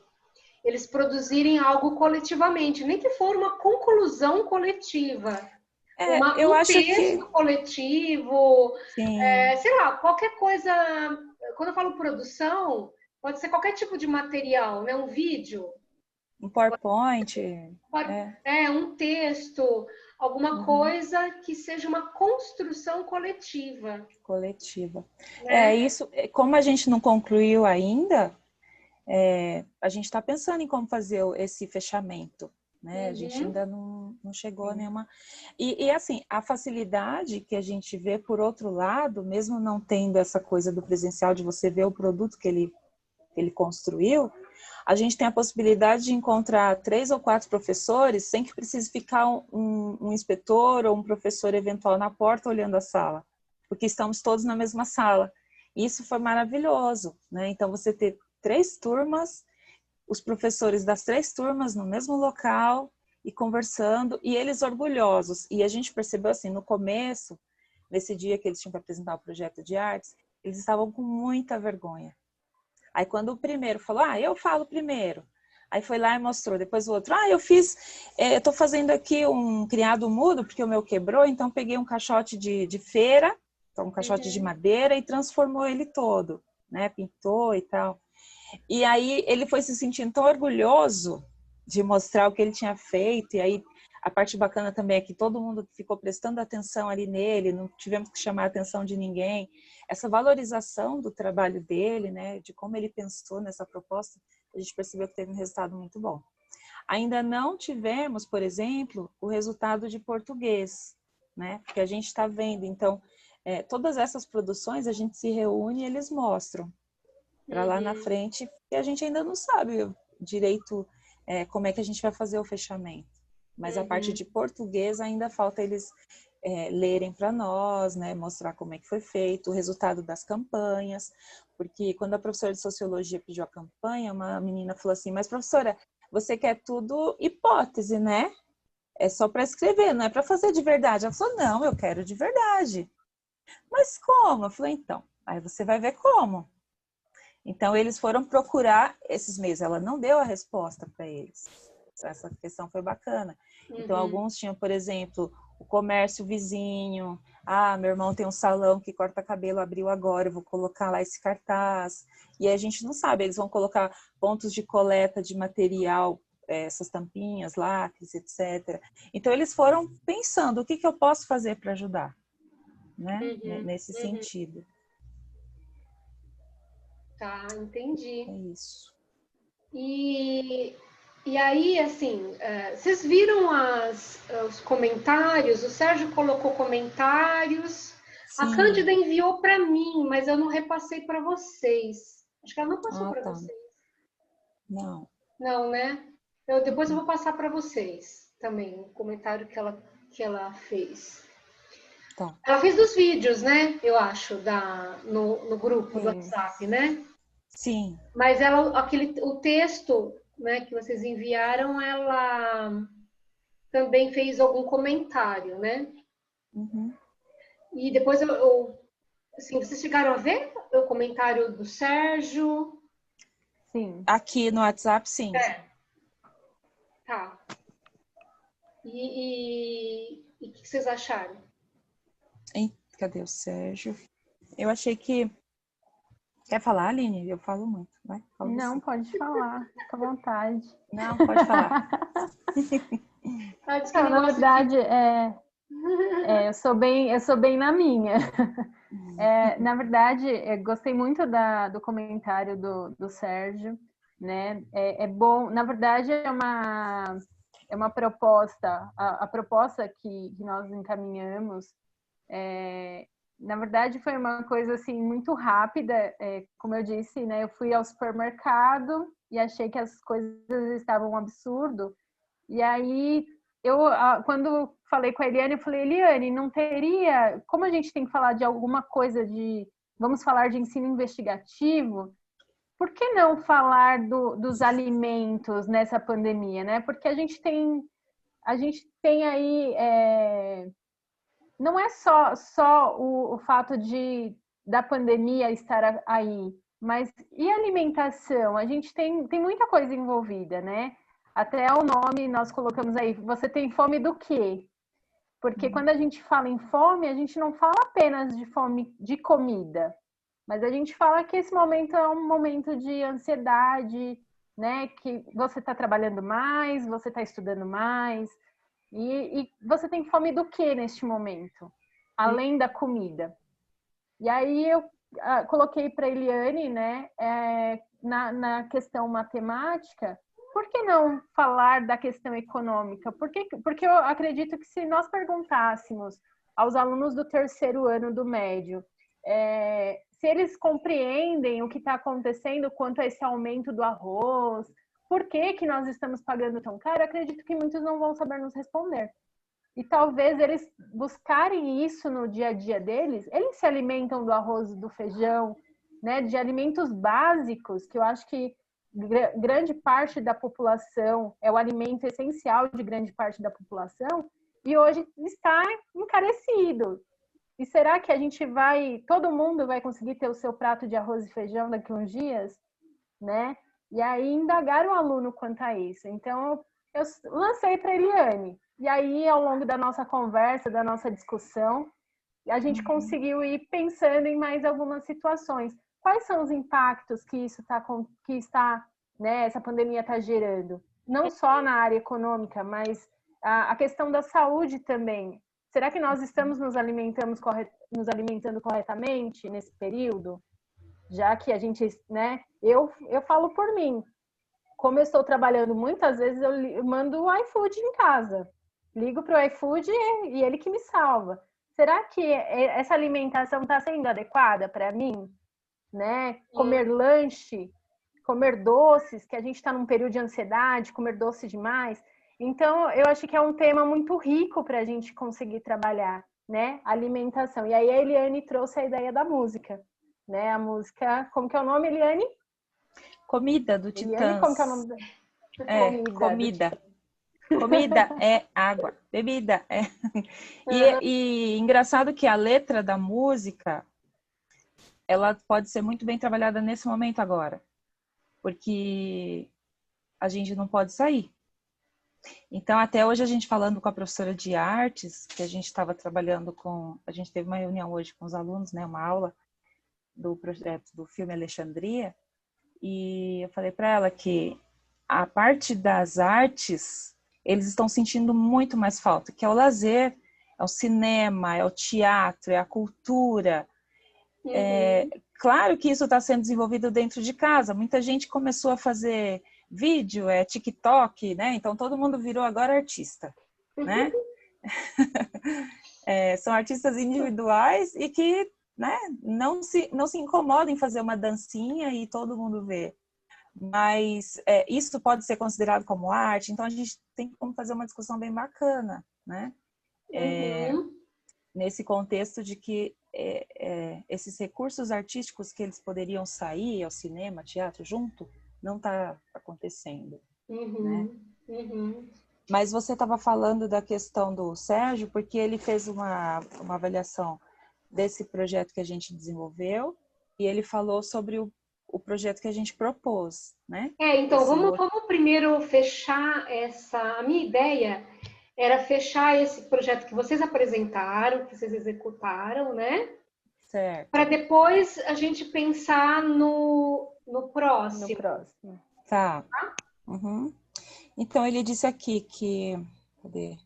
eles produzirem algo coletivamente, nem que for uma conclusão coletiva. Um texto coletivo, sei lá, qualquer coisa. Quando eu falo produção, pode ser qualquer tipo de material, né? Um vídeo. Um PowerPoint. Um texto, alguma coisa que seja uma construção coletiva. Né? Isso, como a gente não concluiu ainda, a gente está pensando em como fazer esse fechamento. Né? A gente ainda não chegou a nenhuma... E assim, a facilidade que a gente vê, por outro lado, mesmo não tendo essa coisa do presencial, de você ver o produto que ele construiu, a gente tem a possibilidade de encontrar 3 ou 4 professores sem que precise ficar um inspetor ou um professor eventual na porta olhando a sala, porque estamos todos na mesma sala. Isso foi maravilhoso, né? Então, você ter 3 turmas, os professores das 3 turmas no mesmo local e conversando, e eles orgulhosos. E a gente percebeu assim, no começo, nesse dia que eles tinham que apresentar o projeto de artes, eles estavam com muita vergonha. Aí quando o primeiro falou, eu falo primeiro. Aí foi lá e mostrou, depois o outro, eu tô fazendo aqui um criado mudo, porque o meu quebrou, então peguei um caixote de feira um caixote de madeira e transformou ele todo, né? Pintou e tal. E aí ele foi se sentindo tão orgulhoso de mostrar o que ele tinha feito. E aí a parte bacana também é que todo mundo ficou prestando atenção ali nele, não tivemos que chamar a atenção de ninguém. Essa valorização do trabalho dele, né, de como ele pensou nessa proposta, a gente percebeu que teve um resultado muito bom. Ainda não tivemos, por exemplo, o resultado de português, né, que a gente está vendo. Então, todas essas produções a gente se reúne e eles mostram para lá na frente, e a gente ainda não sabe direito como é que a gente vai fazer o fechamento. Mas a parte de português ainda falta eles lerem para nós, né, mostrar como é que foi feito, o resultado das campanhas, porque quando a professora de sociologia pediu a campanha, uma menina falou assim, mas professora, você quer tudo hipótese, né? É só para escrever, não é para fazer de verdade. Ela falou, não, eu quero de verdade. Mas como? Eu falei, então, aí você vai ver como. Então, eles foram procurar esses meios. Ela não deu a resposta para eles. Essa questão foi bacana. Então, alguns tinham, por exemplo, o comércio vizinho. Ah, meu irmão tem um salão que corta cabelo, abriu agora, eu vou colocar lá esse cartaz. E a gente não sabe, eles vão colocar pontos de coleta de material, essas tampinhas, lacres, etc. Então, eles foram pensando, o que eu posso fazer para ajudar? Né? Nesse sentido. Tá, entendi. É isso. E aí, assim, vocês viram os comentários? O Sérgio colocou comentários. Sim. A Cândida enviou para mim, mas eu não repassei para vocês. Acho que ela não passou para vocês. Não. Não, né? Depois eu vou passar para vocês também, o comentário que ela fez. Tá. Ela fez dos vídeos, né? Eu acho, no grupo do WhatsApp, né? Sim. Mas o texto, né, que vocês enviaram, ela também fez algum comentário, né? E depois assim, vocês chegaram a ver o comentário do Sérgio? Sim. Aqui no WhatsApp, sim. Tá. E o que vocês acharam? Cadê o Sérgio? Eu achei que... Quer falar, Aline? Eu falo muito. Vai, fala não, você. Pode falar. Fica à vontade. Não, pode falar. Não, na verdade, eu sou bem na minha. Na verdade, gostei muito do comentário do Sérgio, né? É bom, na verdade, é uma proposta, a proposta que nós encaminhamos, na verdade, foi uma coisa assim muito rápida, como eu disse, né? Eu fui ao supermercado e achei que as coisas estavam um absurdo, e aí quando falei com a Eliane, eu falei, Eliane, não teria, como a gente tem que falar de alguma coisa vamos falar de ensino investigativo, por que não falar dos alimentos nessa pandemia, né? Porque a gente tem aí, não é só o fato da pandemia estar aí, mas e alimentação? A gente tem muita coisa envolvida, né? Até o nome nós colocamos aí, você tem fome do quê? Porque quando a gente fala em fome, a gente não fala apenas de fome de comida, mas a gente fala que esse momento é um momento de ansiedade, né? Que você está trabalhando mais, você está estudando mais, e você tem fome do quê neste momento? Além da comida. E aí eu coloquei para a Eliane, né, na questão matemática, por que não falar da questão econômica? Porque eu acredito que se nós perguntássemos aos alunos do terceiro ano do médio, se eles compreendem o que está acontecendo quanto a esse aumento do arroz, por que nós estamos pagando tão caro, eu acredito que muitos não vão saber nos responder. E talvez eles buscarem isso no dia a dia deles, eles se alimentam do arroz e do feijão, né, de alimentos básicos, que eu acho que grande parte da população, é o alimento essencial de grande parte da população, e hoje está encarecido. E será que todo mundo vai conseguir ter o seu prato de arroz e feijão daqui a uns dias, né? E aí indagar o aluno quanto a isso. Então, eu lancei para a Eliane. E aí, ao longo da nossa conversa, da nossa discussão, a gente conseguiu ir pensando em mais algumas situações. Quais são os impactos que isso está, né, essa pandemia está gerando? Não só na área econômica, mas a questão da saúde também. Será que nós estamos nos alimentando corretamente nesse período? Já que a gente, né, eu falo por mim. Como eu estou trabalhando muitas vezes, eu mando o iFood em casa. Ligo para o iFood e ele que me salva. Será que essa alimentação está sendo adequada para mim? Né? Comer lanche, comer doces, que a gente está num período de ansiedade, comer doce demais. Então, eu acho que é um tema muito rico para a gente conseguir trabalhar, né? Alimentação. E aí a Eliane trouxe a ideia da música, né? A música, como que é o nome, Eliane? Comida do Eliane, como que é o Titãs. nome? Comida. Comida é água, bebida é. E engraçado que a letra da música, ela pode ser muito bem trabalhada nesse momento agora, porque a gente não pode sair. Então, até hoje a gente falando com a professora de artes, que a gente estava trabalhando com, a gente teve uma reunião hoje com os alunos, né, uma aula do projeto do filme Alexandria, e eu falei para ela que a parte das artes, eles estão sentindo muito mais falta, que é o lazer, é o cinema, é o teatro, é a cultura. Claro que isso está sendo desenvolvido dentro de casa. Muita gente começou a fazer vídeo, TikTok, né? Então todo mundo virou agora artista, né? São artistas individuais e que, né, não se incomodam em fazer uma dancinha e todo mundo vê. Mas isso pode ser considerado como arte, então a gente tem como fazer uma discussão bem bacana, né? Nesse contexto de que esses recursos artísticos que eles poderiam sair ao cinema, teatro, junto, não está acontecendo, né? Mas você estava falando da questão do Sérgio, porque ele fez uma avaliação desse projeto que a gente desenvolveu e ele falou sobre o projeto que a gente propôs, né? Então, vamos primeiro fechar a minha ideia era fechar esse projeto que vocês apresentaram, que vocês executaram, né? Certo. Para depois a gente pensar no próximo. No próximo. Tá. Uhum. Então, ele disse aqui que... Cadê?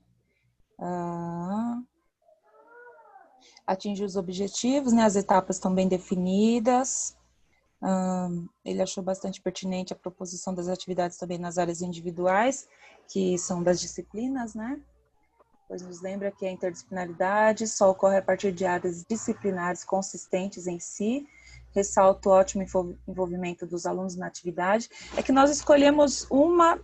Atingir os objetivos, né? As etapas estão bem definidas. Ele achou bastante pertinente a proposição das atividades também nas áreas individuais, que são das disciplinas, né? Pois nos lembra que a interdisciplinaridade só ocorre a partir de áreas disciplinares consistentes em si. Ressalto o ótimo envolvimento dos alunos na atividade. É que nós escolhemos uma...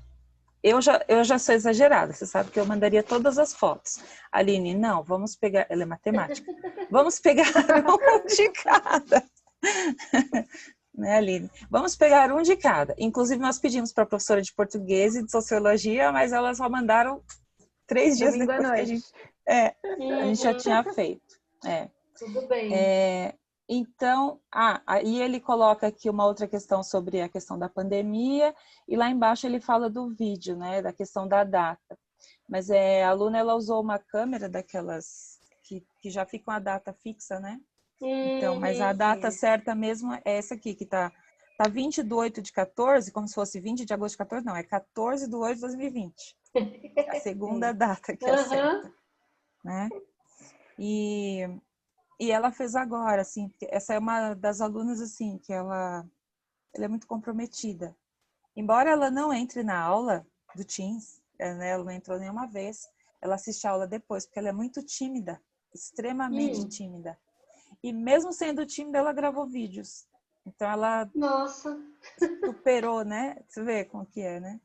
Eu já sou exagerada, você sabe que eu mandaria todas as fotos. Aline, não, vamos pegar... Ela é matemática. Vamos pegar um de cada. Né, Aline? Vamos pegar um de cada. Inclusive, nós pedimos para a professora de português e de sociologia, mas elas só mandaram 3 dias Domingo depois à que a gente já tinha feito. Tudo bem. Então, aí ele coloca aqui uma outra questão sobre a questão da pandemia, e lá embaixo ele fala do vídeo, né, da questão da data. Mas a aluna, ela usou uma câmera daquelas que já ficam a data fixa, né? Então, mas a data certa mesmo é essa aqui, que tá 20/8/14, como se fosse 20 de agosto de 14, não, é 14/8/2020. A segunda data que é certa, né? E ela fez agora, assim, essa é uma das alunas, assim, que ela é muito comprometida. Embora ela não entre na aula do Teams, né, ela não entrou nenhuma vez, ela assiste a aula depois, porque ela é muito tímida, extremamente tímida. E mesmo sendo tímida, ela gravou vídeos. Então ela superou, né? Você vê como que é, né?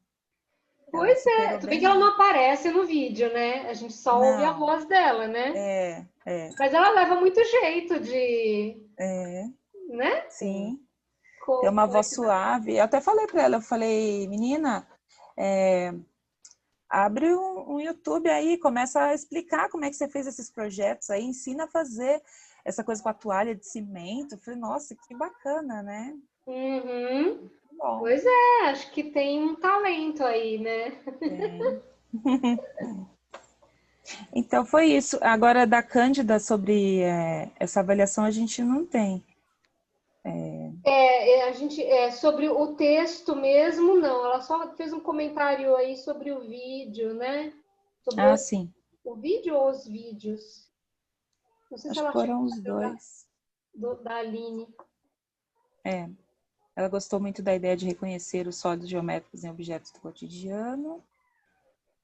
Pois é, tu vê que ela não aparece no vídeo, né? A gente só ouve a voz dela, né? Mas ela leva muito jeito de... Né? Sim. Tem uma voz suave. Eu até falei para ela, eu falei, menina, abre um YouTube aí, começa a explicar como é que você fez esses projetos aí, ensina a fazer essa coisa com a toalha de cimento. Eu falei, nossa, que bacana, né? Bom. Pois é, acho que tem um talento aí, né? Tem. Então foi isso. Agora da Cândida sobre essa avaliação a gente não tem. A gente, sobre o texto mesmo, não. Ela só fez um comentário aí sobre o vídeo, né? Sobre Ah, sim. o vídeo ou os vídeos? Não sei se Acho que ela chegou foram a os lembrar dois. da Aline. Ela gostou muito da ideia de reconhecer os sólidos geométricos em objetos do cotidiano.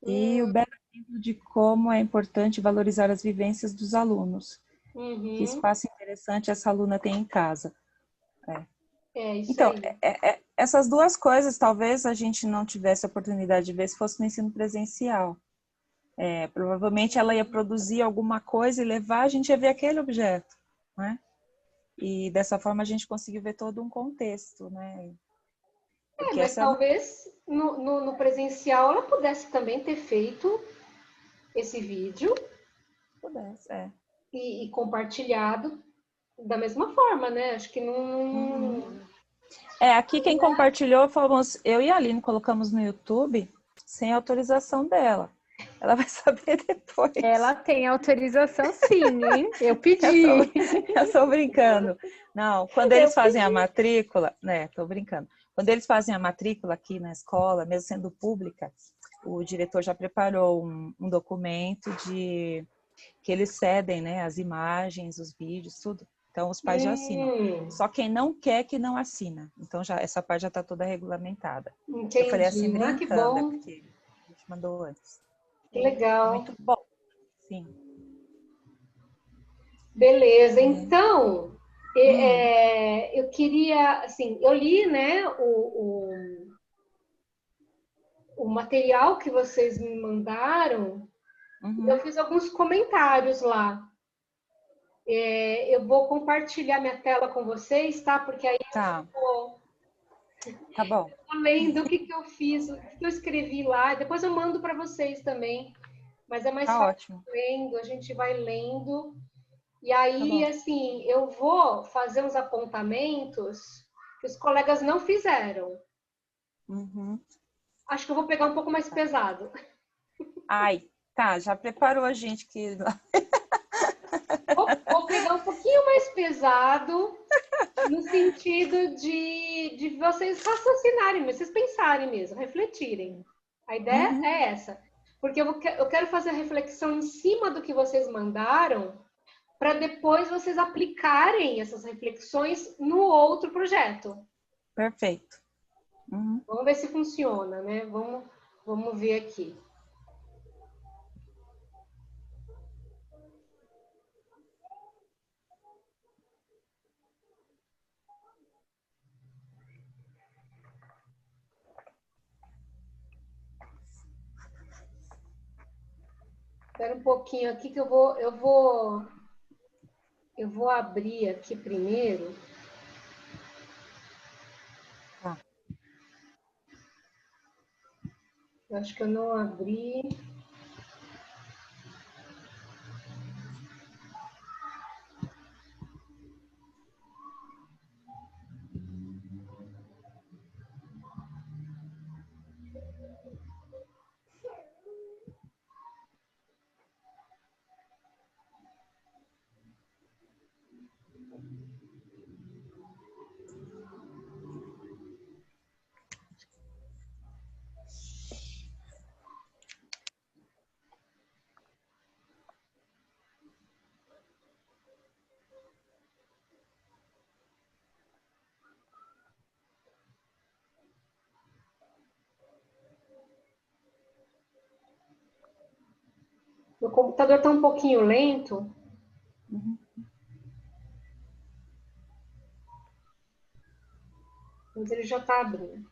E o belo exemplo de como é importante valorizar as vivências dos alunos. Que Uhum. espaço interessante essa aluna tem em casa. Isso Então, aí. essas duas coisas talvez a gente não tivesse a oportunidade de ver se fosse no ensino presencial. Provavelmente ela ia produzir alguma coisa e levar, a gente ia ver aquele objeto, né? E dessa forma a gente conseguiu ver todo um contexto, né? Porque Mas essa é uma... talvez no presencial ela pudesse também ter feito esse vídeo Pudesse. e compartilhado da mesma forma, né? Acho que não. Aqui quem compartilhou fomos eu e a Aline, colocamos no YouTube sem autorização dela. Ela vai saber depois. Ela tem autorização sim, hein? Eu pedi. Eu tô brincando. Não, quando eles fazem a matrícula, né? Tô brincando. Quando eles fazem a matrícula aqui na escola, mesmo sendo pública, o diretor já preparou um documento de que eles cedem, né? As imagens, os vídeos, tudo. Então os pais já assinam. Só quem não quer que não assina. Então já essa parte já está toda regulamentada. Entendi. Eu falei assim Que brincando, bom. porque a gente mandou antes. Que legal. Muito bom. Sim. Beleza. Então, eu queria, assim, eu li, né, o material que vocês me mandaram. Eu fiz alguns comentários lá. Eu vou compartilhar minha tela com vocês, tá? Porque aí Tá. eu vou Tá bom. lendo o que eu fiz, o que eu escrevi lá. Depois eu mando para vocês também. Mas é mais Tá fácil ótimo. lendo, a gente vai lendo. E Tá aí, bom. assim, eu vou fazer uns apontamentos que os colegas não fizeram. Acho que eu vou pegar um pouco mais pesado. Ai, tá, já preparou a gente que... Vou pegar um pouquinho mais pesado, no sentido de vocês raciocinarem, vocês pensarem mesmo, refletirem. A ideia é essa. Porque eu quero fazer a reflexão em cima do que vocês mandaram, para depois vocês aplicarem essas reflexões no outro projeto. Perfeito. Vamos ver se funciona, né? Vamos ver aqui. Espera um pouquinho aqui que eu vou abrir aqui primeiro. Tá. Eu acho que eu não abri. Meu computador está um pouquinho lento. Mas ele já está abrindo.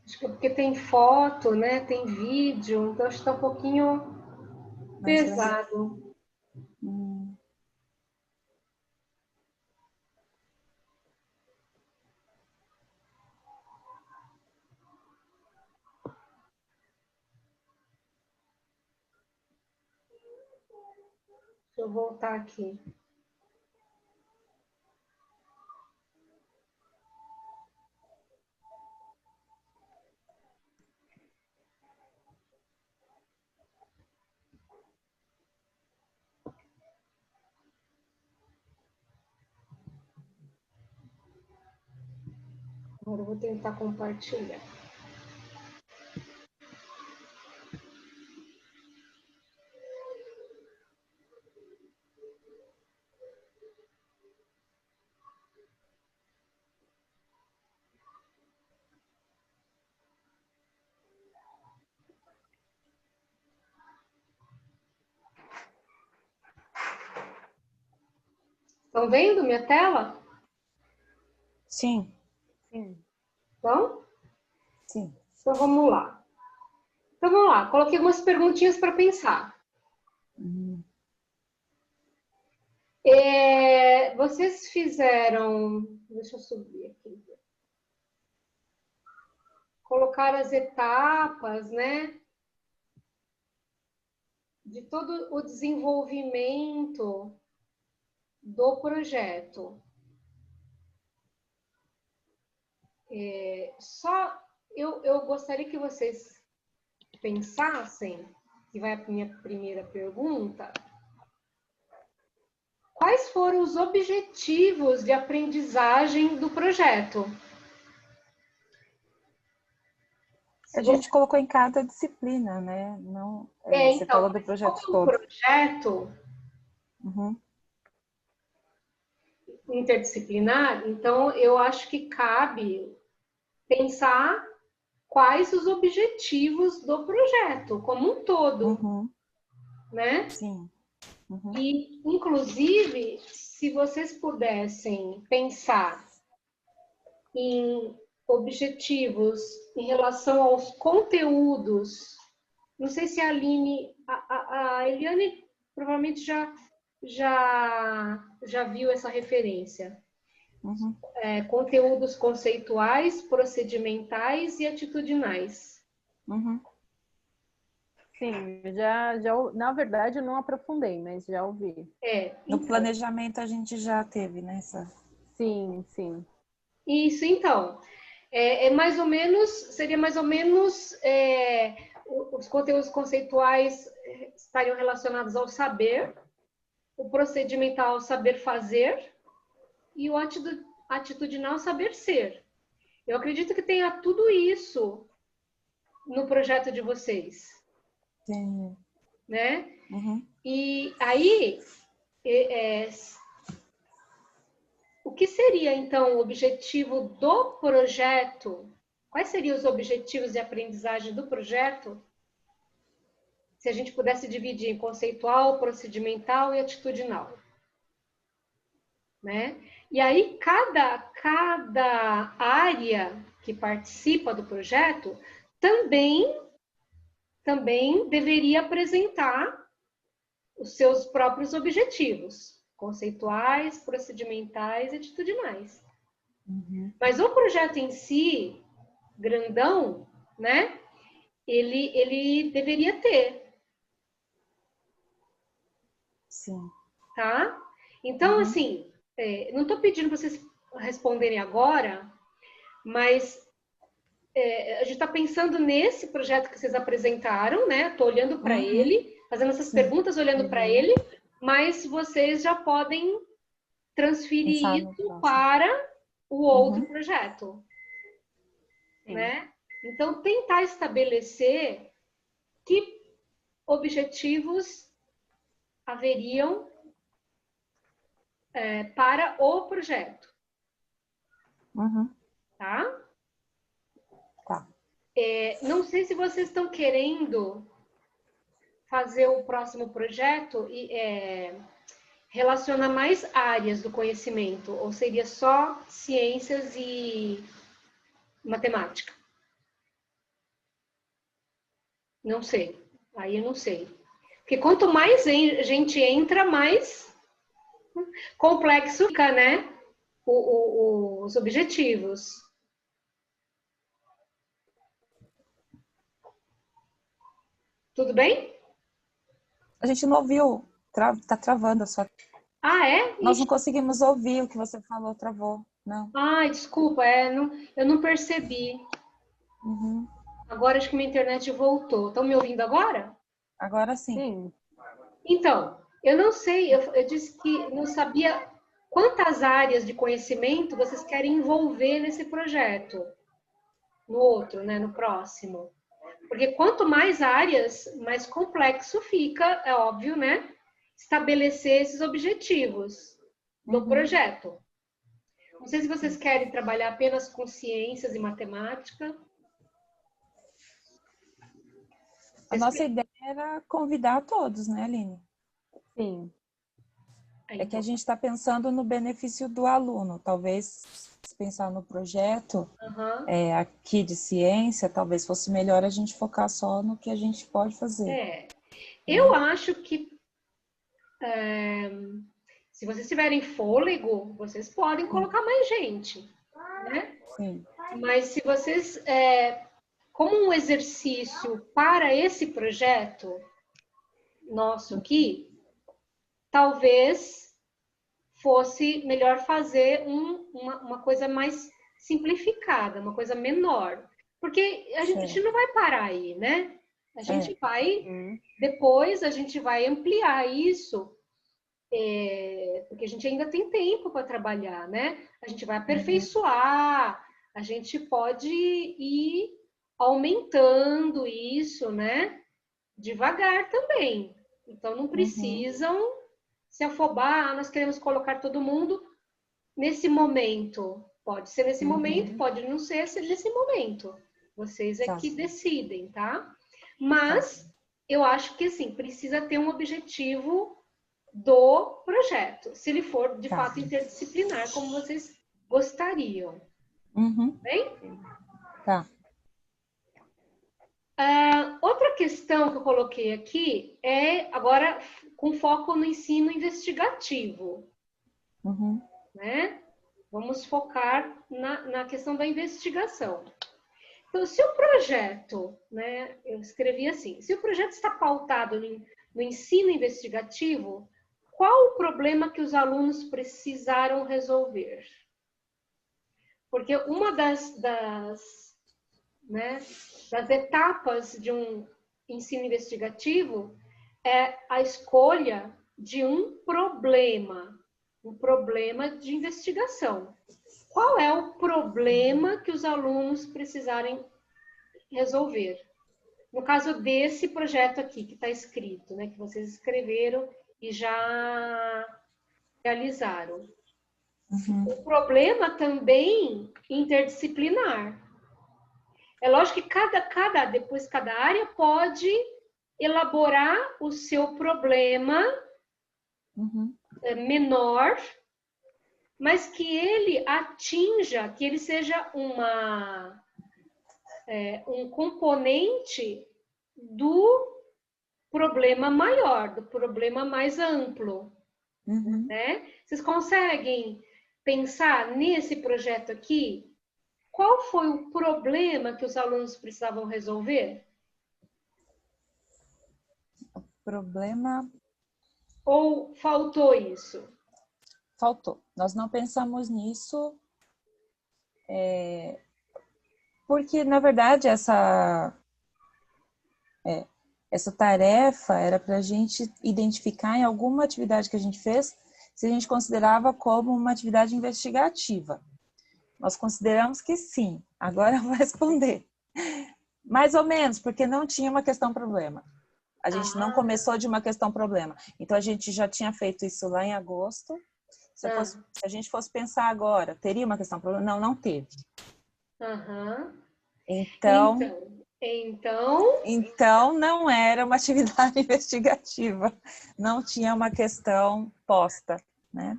Acho que é porque tem foto, né? Tem vídeo, então acho que está um pouquinho pesado. Deixa eu voltar aqui. Agora eu vou tentar compartilhar. Estão vendo minha tela? Sim. Sim. Então? Sim. Então vamos lá. Coloquei algumas perguntinhas para pensar. Vocês fizeram... Deixa eu subir aqui. Colocar as etapas, né? De todo o desenvolvimento do projeto. Eu gostaria que vocês pensassem, que vai a minha primeira pergunta, quais foram os objetivos de aprendizagem do projeto? A gente colocou em cada disciplina, né? Não, você Então, falou do projeto como todo. projeto interdisciplinar, então eu acho que cabe pensar quais os objetivos do projeto como um todo, né? Sim. E, inclusive, se vocês pudessem pensar em objetivos em relação aos conteúdos, não sei se a Aline, a Eliane provavelmente já viu essa referência. Conteúdos conceituais, procedimentais e atitudinais. Sim, na verdade eu não aprofundei, mas já ouvi. No planejamento a gente já teve, né? Sim, sim. Isso, então. Seria mais ou menos os conteúdos conceituais estariam relacionados ao saber, o procedimental ao saber fazer e o atitudinal saber ser. Eu acredito que tenha tudo isso no projeto de vocês. Sim. Né? E aí, o que seria, então, o objetivo do projeto? Quais seriam os objetivos de aprendizagem do projeto? Se a gente pudesse dividir em conceitual, procedimental e atitudinal. Né? E aí, cada área que participa do projeto também deveria apresentar os seus próprios objetivos, conceituais, procedimentais e atitudinais. Mas o projeto em si, grandão, né? Ele deveria ter. Sim. Tá? Então, assim, não estou pedindo para vocês responderem agora, mas a gente está pensando nesse projeto que vocês apresentaram, né? Estou olhando para ele, fazendo essas perguntas, olhando para ele, mas vocês já podem transferir isso para o outro projeto, né? Então, tentar estabelecer que objetivos haveriam para o projeto, tá? Tá. Não sei se vocês estão querendo fazer o próximo projeto e relacionar mais áreas do conhecimento, ou seria só ciências e matemática? Não sei. Aí eu não sei. Porque quanto mais gente entra, mais complexo fica, né? Os objetivos. Tudo bem? A gente não ouviu. Tá travando a sua... Ah, é? Nós não conseguimos ouvir o que você falou, travou. Não. Ai, desculpa, eu não percebi. Agora acho que minha internet voltou. Estão me ouvindo agora? Agora sim. Sim. Então, eu não sei, eu disse que não sabia quantas áreas de conhecimento vocês querem envolver nesse projeto. No outro, né? No próximo. Porque quanto mais áreas, mais complexo fica, é óbvio, né? Estabelecer esses objetivos do projeto. Não sei se vocês querem trabalhar apenas com ciências e matemática. A nossa ideia era convidar todos, né, Aline? Sim. É que a gente está pensando no benefício do aluno. Talvez, se pensar no projeto aqui de ciência, talvez fosse melhor a gente focar só no que a gente pode fazer. Eu acho que se vocês tiverem fôlego, vocês podem colocar mais gente, né? Sim. Mas se vocês, como um exercício para esse projeto nosso aqui, talvez fosse melhor fazer uma coisa mais simplificada, uma coisa menor. Porque a gente não vai parar aí, né? A gente vai, depois a gente vai ampliar isso, porque a gente ainda tem tempo para trabalhar, né? A gente vai aperfeiçoar, a gente pode ir aumentando isso, né? Devagar também. Então, não precisam se afobar, nós queremos colocar todo mundo nesse momento. Pode ser nesse momento, pode não ser nesse momento. Vocês é que decidem, tá? Mas eu acho que, assim, precisa ter um objetivo do projeto, se ele for, de fato, interdisciplinar, como vocês gostariam. Bem? Tá. Outra questão que eu coloquei aqui é, agora, com foco no ensino investigativo. Né? Vamos focar na questão da investigação. Então, se o projeto, né, eu escrevi assim, se o projeto está pautado no ensino investigativo, qual o problema que os alunos precisaram resolver? Porque uma das etapas de um ensino investigativo é a escolha de um problema de investigação. Qual é o problema que os alunos precisarem resolver? No caso desse projeto aqui, que está escrito, né, que vocês escreveram e já realizaram. O problema também interdisciplinar. É lógico que depois cada área pode elaborar o seu problema menor, mas que ele atinja, que ele seja um componente do problema maior, do problema mais amplo. Né? Vocês conseguem pensar nesse projeto aqui? Qual foi o problema que os alunos precisavam resolver? Problema... Ou faltou isso? Faltou. Nós não pensamos nisso Porque, na verdade, essa tarefa era para a gente identificar em alguma atividade que a gente fez se a gente considerava como uma atividade investigativa. Nós consideramos que sim. Agora eu vou responder. Mais ou menos, porque não tinha uma questão-problema. A gente não começou de uma questão-problema. Então, a gente já tinha feito isso lá em agosto. Se a gente fosse pensar agora, teria uma questão-problema? Não, não teve. Então, não era uma atividade investigativa. Não tinha uma questão posta, né?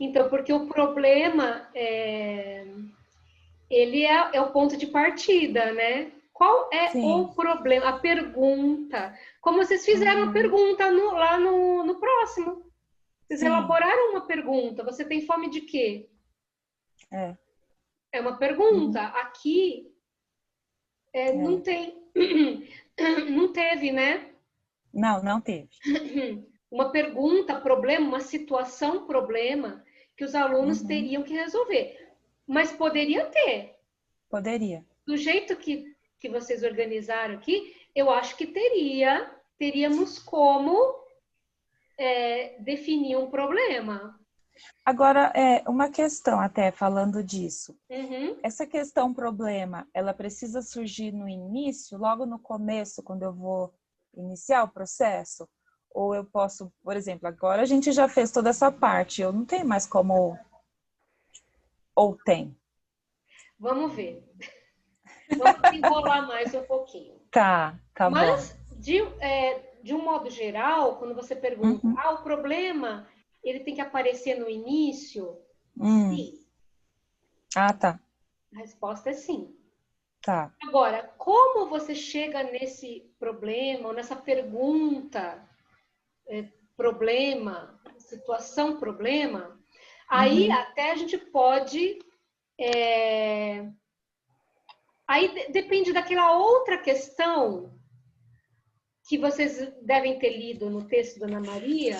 Então, porque o problema ele é o ponto de partida, né? Qual é o problema? A pergunta. Como vocês fizeram a pergunta lá no próximo. Vocês elaboraram uma pergunta. Você tem fome de quê? É uma pergunta. Aqui não tem. Não teve, né? Não teve. Uma pergunta, problema, uma situação, problema que os alunos teriam que resolver. Mas poderia ter. Poderia. Do jeito que vocês organizaram aqui, eu acho que teríamos como definir um problema. Agora, uma questão até falando disso. Essa questão problema, ela precisa surgir no início, logo no começo, quando eu vou iniciar o processo? Ou eu posso, por exemplo, agora a gente já fez toda essa parte, eu não tenho mais como... Ou tem? Vamos ver. Vamos enrolar mais um pouquinho. Tá Mas, bom. de um modo geral, quando você pergunta, o problema, ele tem que aparecer no início? Sim. Tá. A resposta é sim. Tá. Agora, como você chega nesse problema, ou nessa pergunta, problema, situação, problema, aí até a gente pode... Aí depende daquela outra questão que vocês devem ter lido no texto da Ana Maria,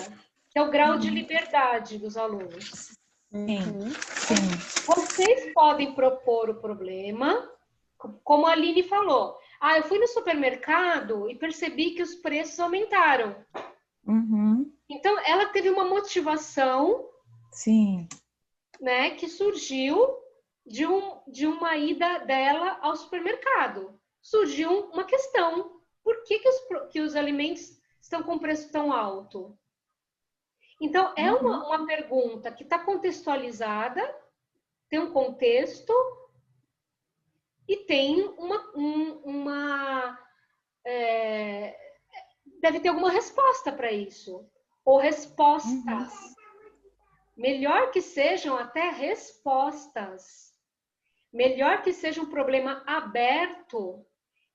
que é o grau de liberdade dos alunos. Sim. Vocês podem propor o problema, como a Aline falou. Eu fui no supermercado e percebi que os preços aumentaram. Então, ela teve uma motivação, né, que surgiu de uma ida dela ao supermercado. Surgiu uma questão. Por que os alimentos estão com preço tão alto? Então, é uma pergunta que está contextualizada, tem um contexto e tem deve ter alguma resposta para isso. Ou respostas. Melhor que sejam até respostas. Melhor que seja um problema aberto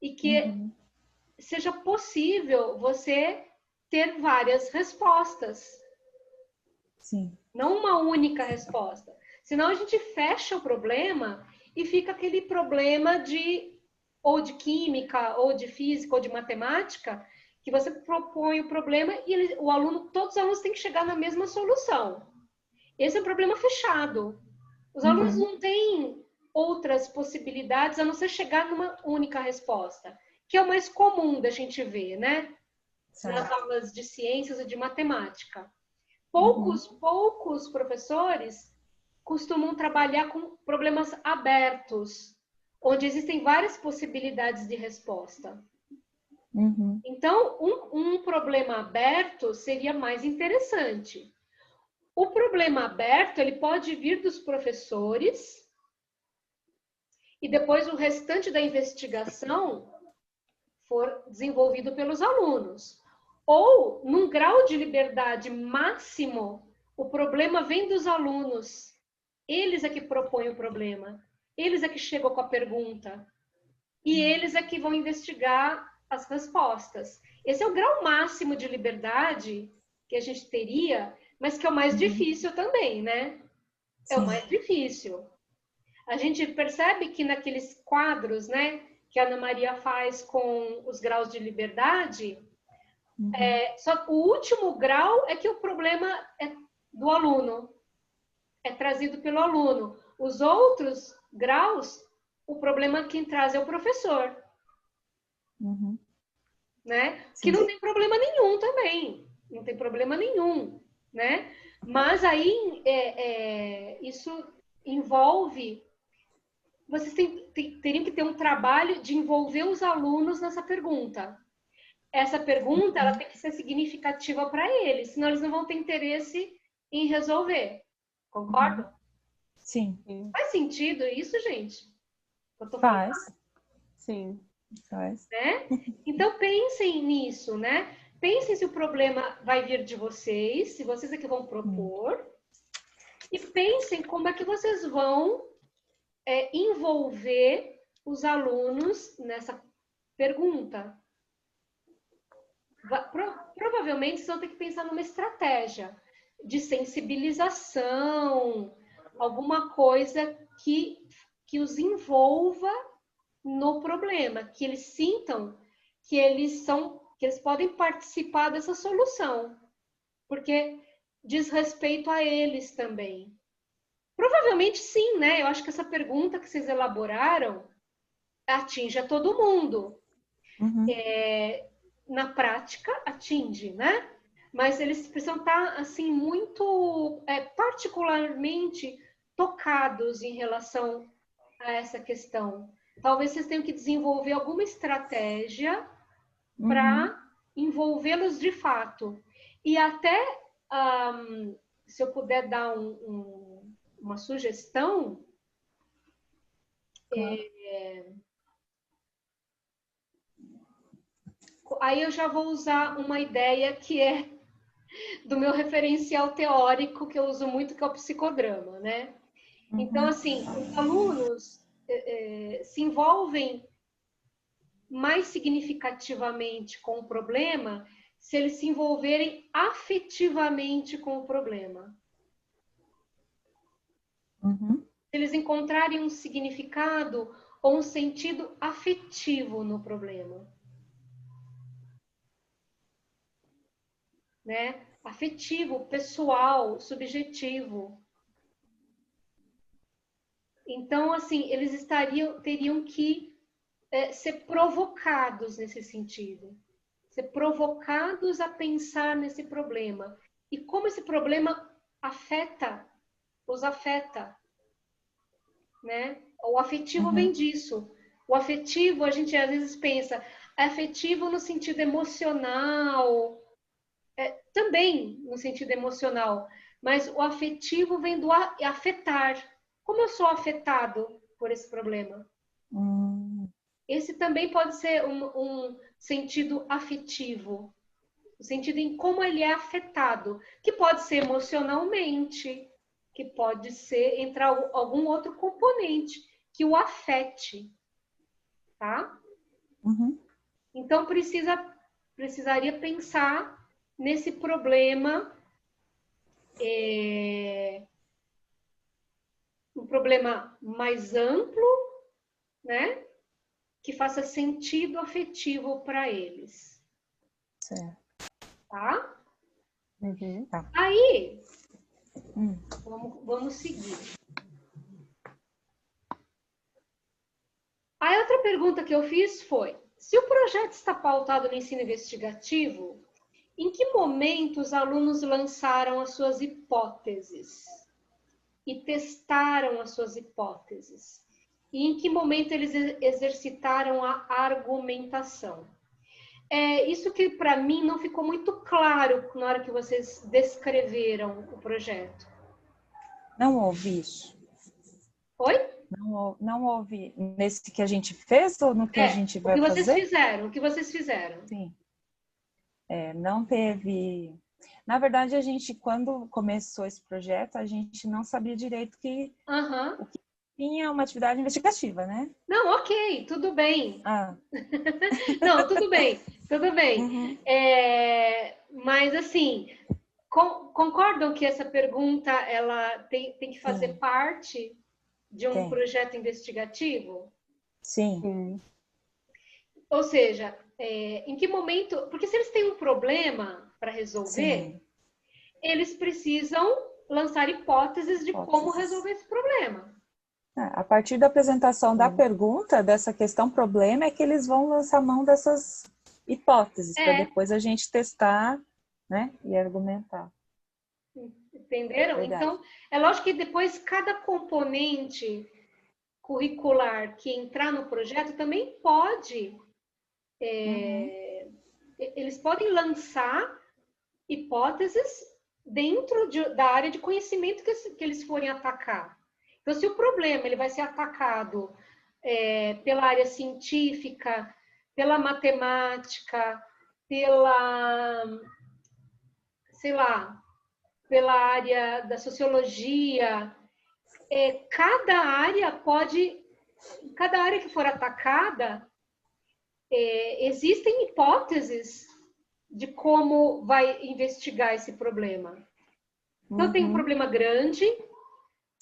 e que seja possível você ter várias respostas. Sim. Não uma única resposta. Senão a gente fecha o problema e fica aquele problema ou de química, ou de física, ou de matemática, que você propõe o problema e todos os alunos têm que chegar na mesma solução. Esse é um problema fechado. Os alunos não têm outras possibilidades a não ser chegar numa única resposta, que é o mais comum da gente ver, né? Nas aulas de ciências e de matemática. Poucos professores costumam trabalhar com problemas abertos, onde existem várias possibilidades de resposta. Então, um problema aberto seria mais interessante. O problema aberto, ele pode vir dos professores e depois o restante da investigação for desenvolvido pelos alunos. Ou, num grau de liberdade máximo, o problema vem dos alunos. Eles é que propõem o problema. Eles é que chegam com a pergunta. E eles é que vão investigar as respostas. Esse é o grau máximo de liberdade que a gente teria, mas que é o mais difícil também, né? É o mais difícil. A gente percebe que naqueles quadros, né, que a Ana Maria faz com os graus de liberdade, só o último grau é que o problema é do aluno, é trazido pelo aluno. Os outros graus, o problema quem traz é o professor, né? Que não tem problema nenhum também, não tem problema nenhum, né? Mas aí isso envolve, vocês teriam que ter um trabalho de envolver os alunos nessa pergunta. Essa pergunta ela tem que ser significativa para eles, senão eles não vão ter interesse em resolver. Concorda? Sim. Faz sentido isso, gente? Eu tô Faz. Sim. Faz. Né? Então pensem nisso, né? Pensem se o problema vai vir de vocês, se vocês é que vão propor, e pensem como é que vocês vão envolver os alunos nessa pergunta. Provavelmente vocês vão ter que pensar numa estratégia de sensibilização, alguma coisa que os envolva no problema, que eles sintam que eles podem participar dessa solução, porque diz respeito a eles também. Provavelmente sim, né? Eu acho que essa pergunta que vocês elaboraram atinge a todo mundo. Na prática, atinge, né? Mas eles precisam estar, assim, muito particularmente tocados em relação a essa questão. Talvez vocês tenham que desenvolver alguma estratégia para envolvê-los de fato. E até, se eu puder dar uma sugestão, claro. Aí eu já vou usar uma ideia que é do meu referencial teórico, que eu uso muito, que é o psicograma, né? Então, assim, os alunos se envolvem mais significativamente com o problema se eles se envolverem afetivamente com o problema. Se eles encontrarem um significado ou um sentido afetivo no problema. Né? Afetivo, pessoal, subjetivo. Então, assim, eles teriam que ser provocados nesse sentido. Ser provocados a pensar nesse problema. E como esse problema os afeta. Né? O afetivo vem disso. O afetivo, a gente às vezes pensa, é afetivo no sentido emocional, também no sentido emocional, mas o afetivo vem do afetar. Como eu sou afetado por esse problema? Esse também pode ser um sentido afetivo, o sentido em como ele é afetado, que pode ser emocionalmente, que pode ser entrar algum outro componente que o afete, tá? Então precisaria pensar nesse problema, um problema mais amplo, né? Que faça sentido afetivo para eles. Certo. Tá? Tá. Aí, vamos seguir. A outra pergunta que eu fiz foi, se o projeto está pautado no ensino investigativo, em que momento os alunos lançaram as suas hipóteses e testaram as suas hipóteses? E em que momento eles exercitaram a argumentação? Isso que para mim não ficou muito claro na hora que vocês descreveram o projeto. Não ouvi isso. Oi? Não houve nesse que a gente fez ou no que a gente vai fazer? O que vocês fizeram. Sim. Não teve... Na verdade, a gente, quando começou esse projeto, a gente não sabia direito que o que tinha uma atividade investigativa, né? Não, ok, tudo bem. Não, tudo bem. Mas, assim, concordam que essa pergunta ela tem que fazer parte de um projeto investigativo? Sim. Ou seja, em que momento... Porque se eles têm um problema para resolver, eles precisam lançar hipóteses de como resolver esse problema. A partir da apresentação da pergunta, dessa questão problema, é que eles vão lançar mão dessas hipóteses, para depois a gente testar, né, e argumentar. Entenderam? Verdade. Então, é lógico que depois cada componente curricular que entrar no projeto também pode, eles podem lançar hipóteses dentro da área de conhecimento que eles forem atacar. Então, se o problema ele vai ser atacado pela área científica, pela matemática, pela, sei lá, pela área da sociologia, cada área que for atacada, existem hipóteses de como vai investigar esse problema. Então, tem um problema grande,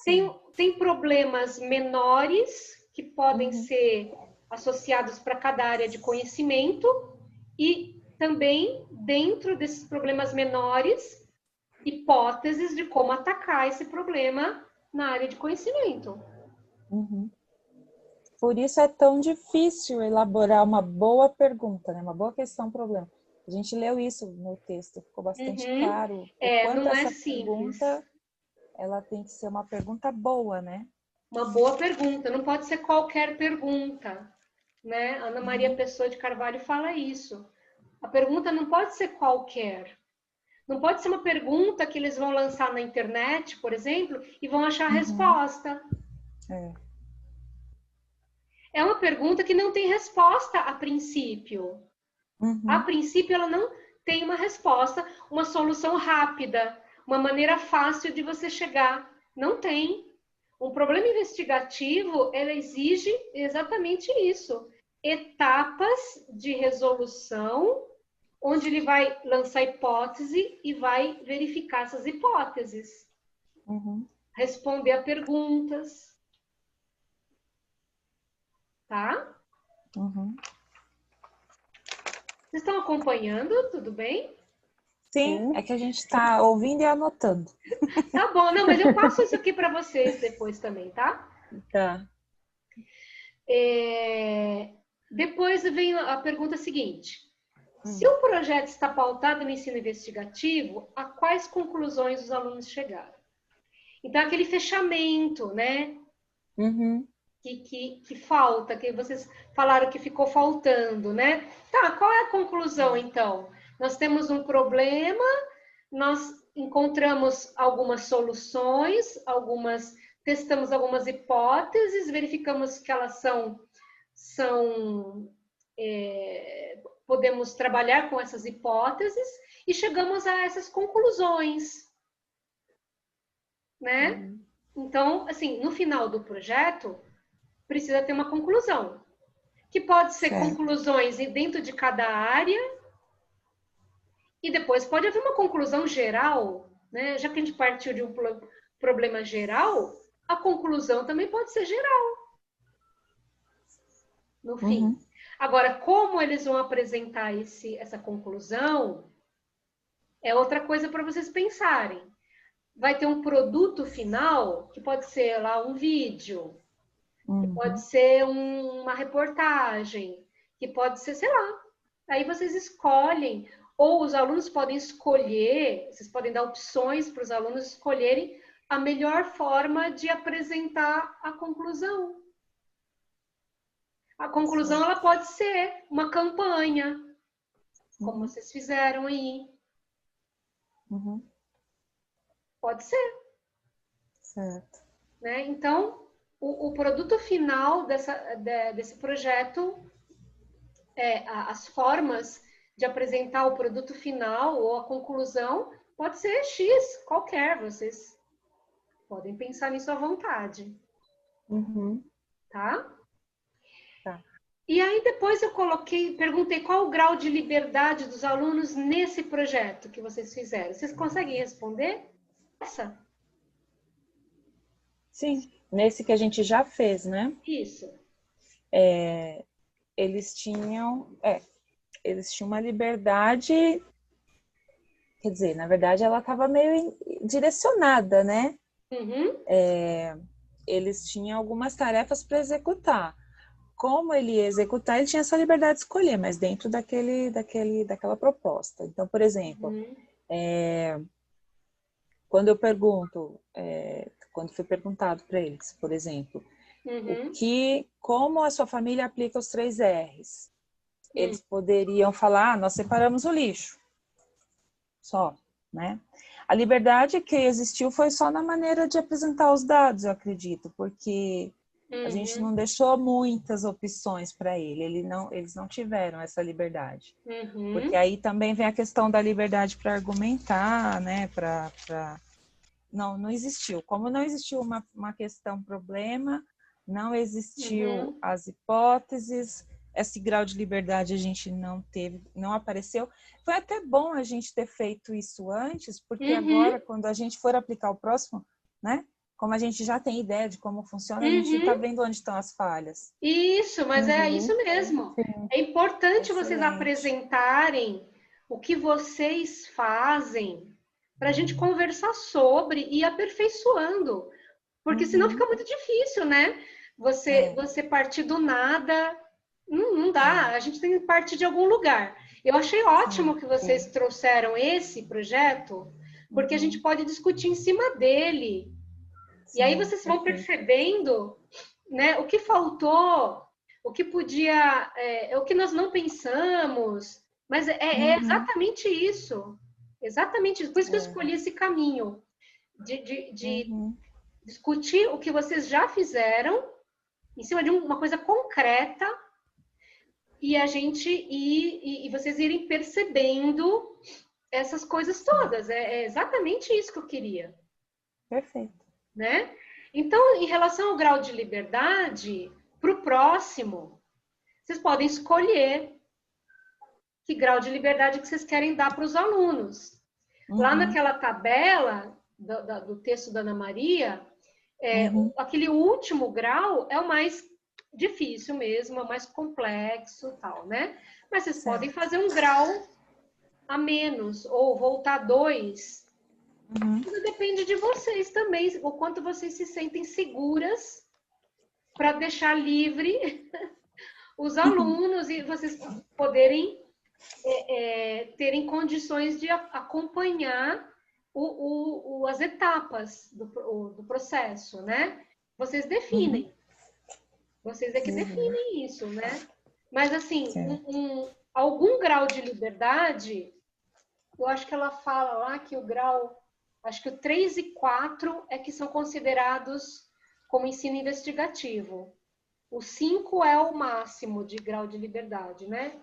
tem problemas menores que podem ser associados para cada área de conhecimento e também, dentro desses problemas menores, hipóteses de como atacar esse problema na área de conhecimento. Por isso é tão difícil elaborar uma boa pergunta, né? Uma boa questão-problema. A gente leu isso no texto, ficou bastante claro o quanto não essa simples. pergunta, ela tem que ser uma pergunta boa, né? Uma boa pergunta, não pode ser qualquer pergunta, né? Ana Maria Pessoa de Carvalho fala isso. A pergunta não pode ser qualquer. Não pode ser uma pergunta que eles vão lançar na internet, por exemplo, e vão achar a resposta. É uma pergunta que não tem resposta a princípio. A princípio, ela não tem uma resposta, uma solução rápida, uma maneira fácil de você chegar. Não tem. Um problema investigativo, ela exige exatamente isso. Etapas de resolução, onde ele vai lançar hipótese e vai verificar essas hipóteses. Responder a perguntas. Tá? Vocês estão acompanhando? Tudo bem? Sim, é que a gente está ouvindo e anotando. Tá bom, não, mas eu passo isso aqui para vocês depois também, tá? Tá. Depois vem a pergunta seguinte. Se o projeto está pautado no ensino investigativo, a quais conclusões os alunos chegaram? Então, aquele fechamento, né? Que falta, que vocês falaram que ficou faltando, né? Tá, qual é a conclusão, então? Nós temos um problema, nós encontramos algumas soluções, testamos algumas hipóteses, verificamos que elas podemos trabalhar com essas hipóteses e chegamos a essas conclusões, né? Então, assim, no final do projeto, precisa ter uma conclusão, que pode ser conclusões dentro de cada área e depois pode haver uma conclusão geral, né? Já que a gente partiu de um problema geral, a conclusão também pode ser geral, no fim. Agora, como eles vão apresentar essa conclusão, é outra coisa para vocês pensarem. Vai ter um produto final, que pode ser lá um vídeo, que pode ser uma reportagem, que pode ser, sei lá. Aí vocês escolhem, ou os alunos podem escolher, vocês podem dar opções para os alunos escolherem a melhor forma de apresentar a conclusão. A conclusão ela pode ser uma campanha, como vocês fizeram aí. Pode ser. Certo. Né? Então, o produto final desse projeto, as formas de apresentar o produto final ou a conclusão, pode ser X, qualquer, vocês podem pensar nisso à vontade. Tá? Tá. E aí depois eu perguntei qual o grau de liberdade dos alunos nesse projeto que vocês fizeram. Vocês conseguem responder? Sim, nesse que a gente já fez, né? Isso. Eles tinham uma liberdade, quer dizer, na verdade ela estava meio direcionada, né? eles tinham algumas tarefas para executar. Como ele ia executar, ele tinha essa liberdade de escolher, mas dentro daquela proposta. Então, por exemplo, quando eu pergunto, quando foi perguntado para eles, por exemplo, como a sua família aplica os 3 R's, eles poderiam falar, nós separamos o lixo, só, né? A liberdade que existiu foi só na maneira de apresentar os dados, eu acredito, porque a gente não deixou muitas opções para eles não tiveram essa liberdade. Porque aí também vem a questão da liberdade para argumentar, né? Não existiu. Como não existiu uma questão problema, não existiu as hipóteses, esse grau de liberdade a gente não teve, não apareceu. Foi até bom a gente ter feito isso antes, porque agora, quando a gente for aplicar o próximo, né? Como a gente já tem ideia de como funciona, a gente está vendo onde estão as falhas. Isso, mas é isso mesmo. É importante vocês apresentarem o que vocês fazem para a gente conversar sobre e ir aperfeiçoando. Porque senão fica muito difícil, né? Você partir do nada, não dá. A gente tem que partir de algum lugar. Eu achei ótimo que vocês trouxeram esse projeto, porque a gente pode discutir em cima dele. E aí vocês vão percebendo, né, o que faltou, o que podia, o que nós não pensamos, mas é exatamente isso. Exatamente isso. Por isso que eu escolhi esse caminho de discutir o que vocês já fizeram em cima de uma coisa concreta e a gente e vocês irem percebendo essas coisas todas. É exatamente isso que eu queria. Perfeito. Né? Então, em relação ao grau de liberdade, para o próximo, vocês podem escolher que grau de liberdade que vocês querem dar para os alunos. Lá naquela tabela do texto da Ana Maria, aquele último grau é o mais difícil mesmo, é o mais complexo, tal, né? Mas vocês podem fazer um grau a menos, ou voltar 2. Tudo depende de vocês também, o quanto vocês se sentem seguras para deixar livre os alunos e vocês poderem terem condições de acompanhar as etapas do processo, né? Vocês definem. Vocês é que definem isso, né? Mas, assim, algum grau de liberdade, eu acho que ela fala lá que o grau... Acho que o 3 e 4 é que são considerados como ensino investigativo. O 5 é o máximo de grau de liberdade, né?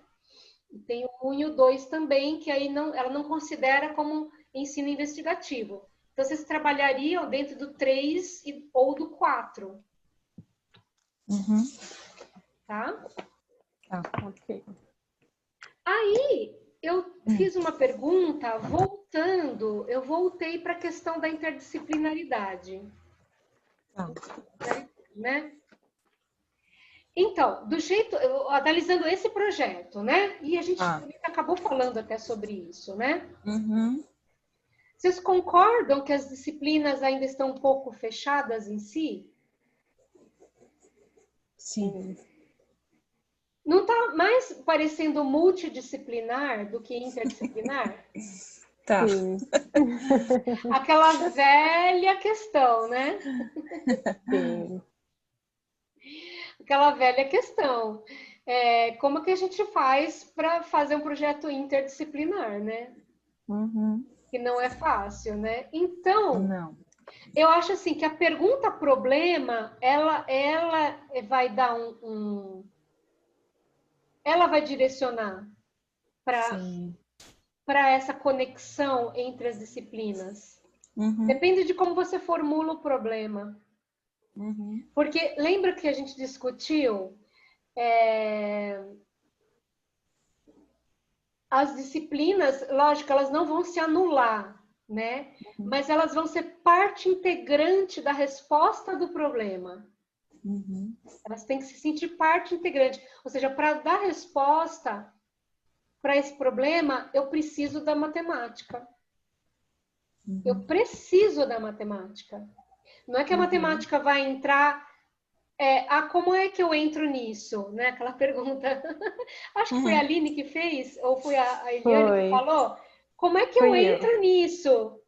E tem o 1 e o 2 também, que aí ela não considera como ensino investigativo. Então, vocês trabalhariam dentro do 3 ou do 4. Tá? Ok. Aí, eu fiz uma pergunta, eu voltei para a questão da interdisciplinaridade. Né? Então, analisando esse projeto, né? E a gente acabou falando até sobre isso, né? Vocês concordam que as disciplinas ainda estão um pouco fechadas em si? Sim. Não está mais parecendo multidisciplinar do que interdisciplinar? Tá. Aquela velha questão, né? Sim. Aquela velha questão. Como que a gente faz para fazer um projeto interdisciplinar, né? Que não é fácil, né? Então, eu acho assim que a pergunta problema, ela vai dar ela vai direcionar para essa conexão entre as disciplinas. Depende de como você formula o problema. Porque lembra que a gente discutiu as disciplinas, lógico, elas não vão se anular, né? Mas elas vão ser parte integrante da resposta do problema. Elas têm que se sentir parte integrante. Ou seja, para dar resposta para esse problema, eu preciso da matemática. Eu preciso da matemática. Não é que a matemática vai entrar... como é que eu entro nisso? Né? Aquela pergunta. Acho que foi a Aline que fez, ou foi a Eliane que falou. Como é que eu entro nisso?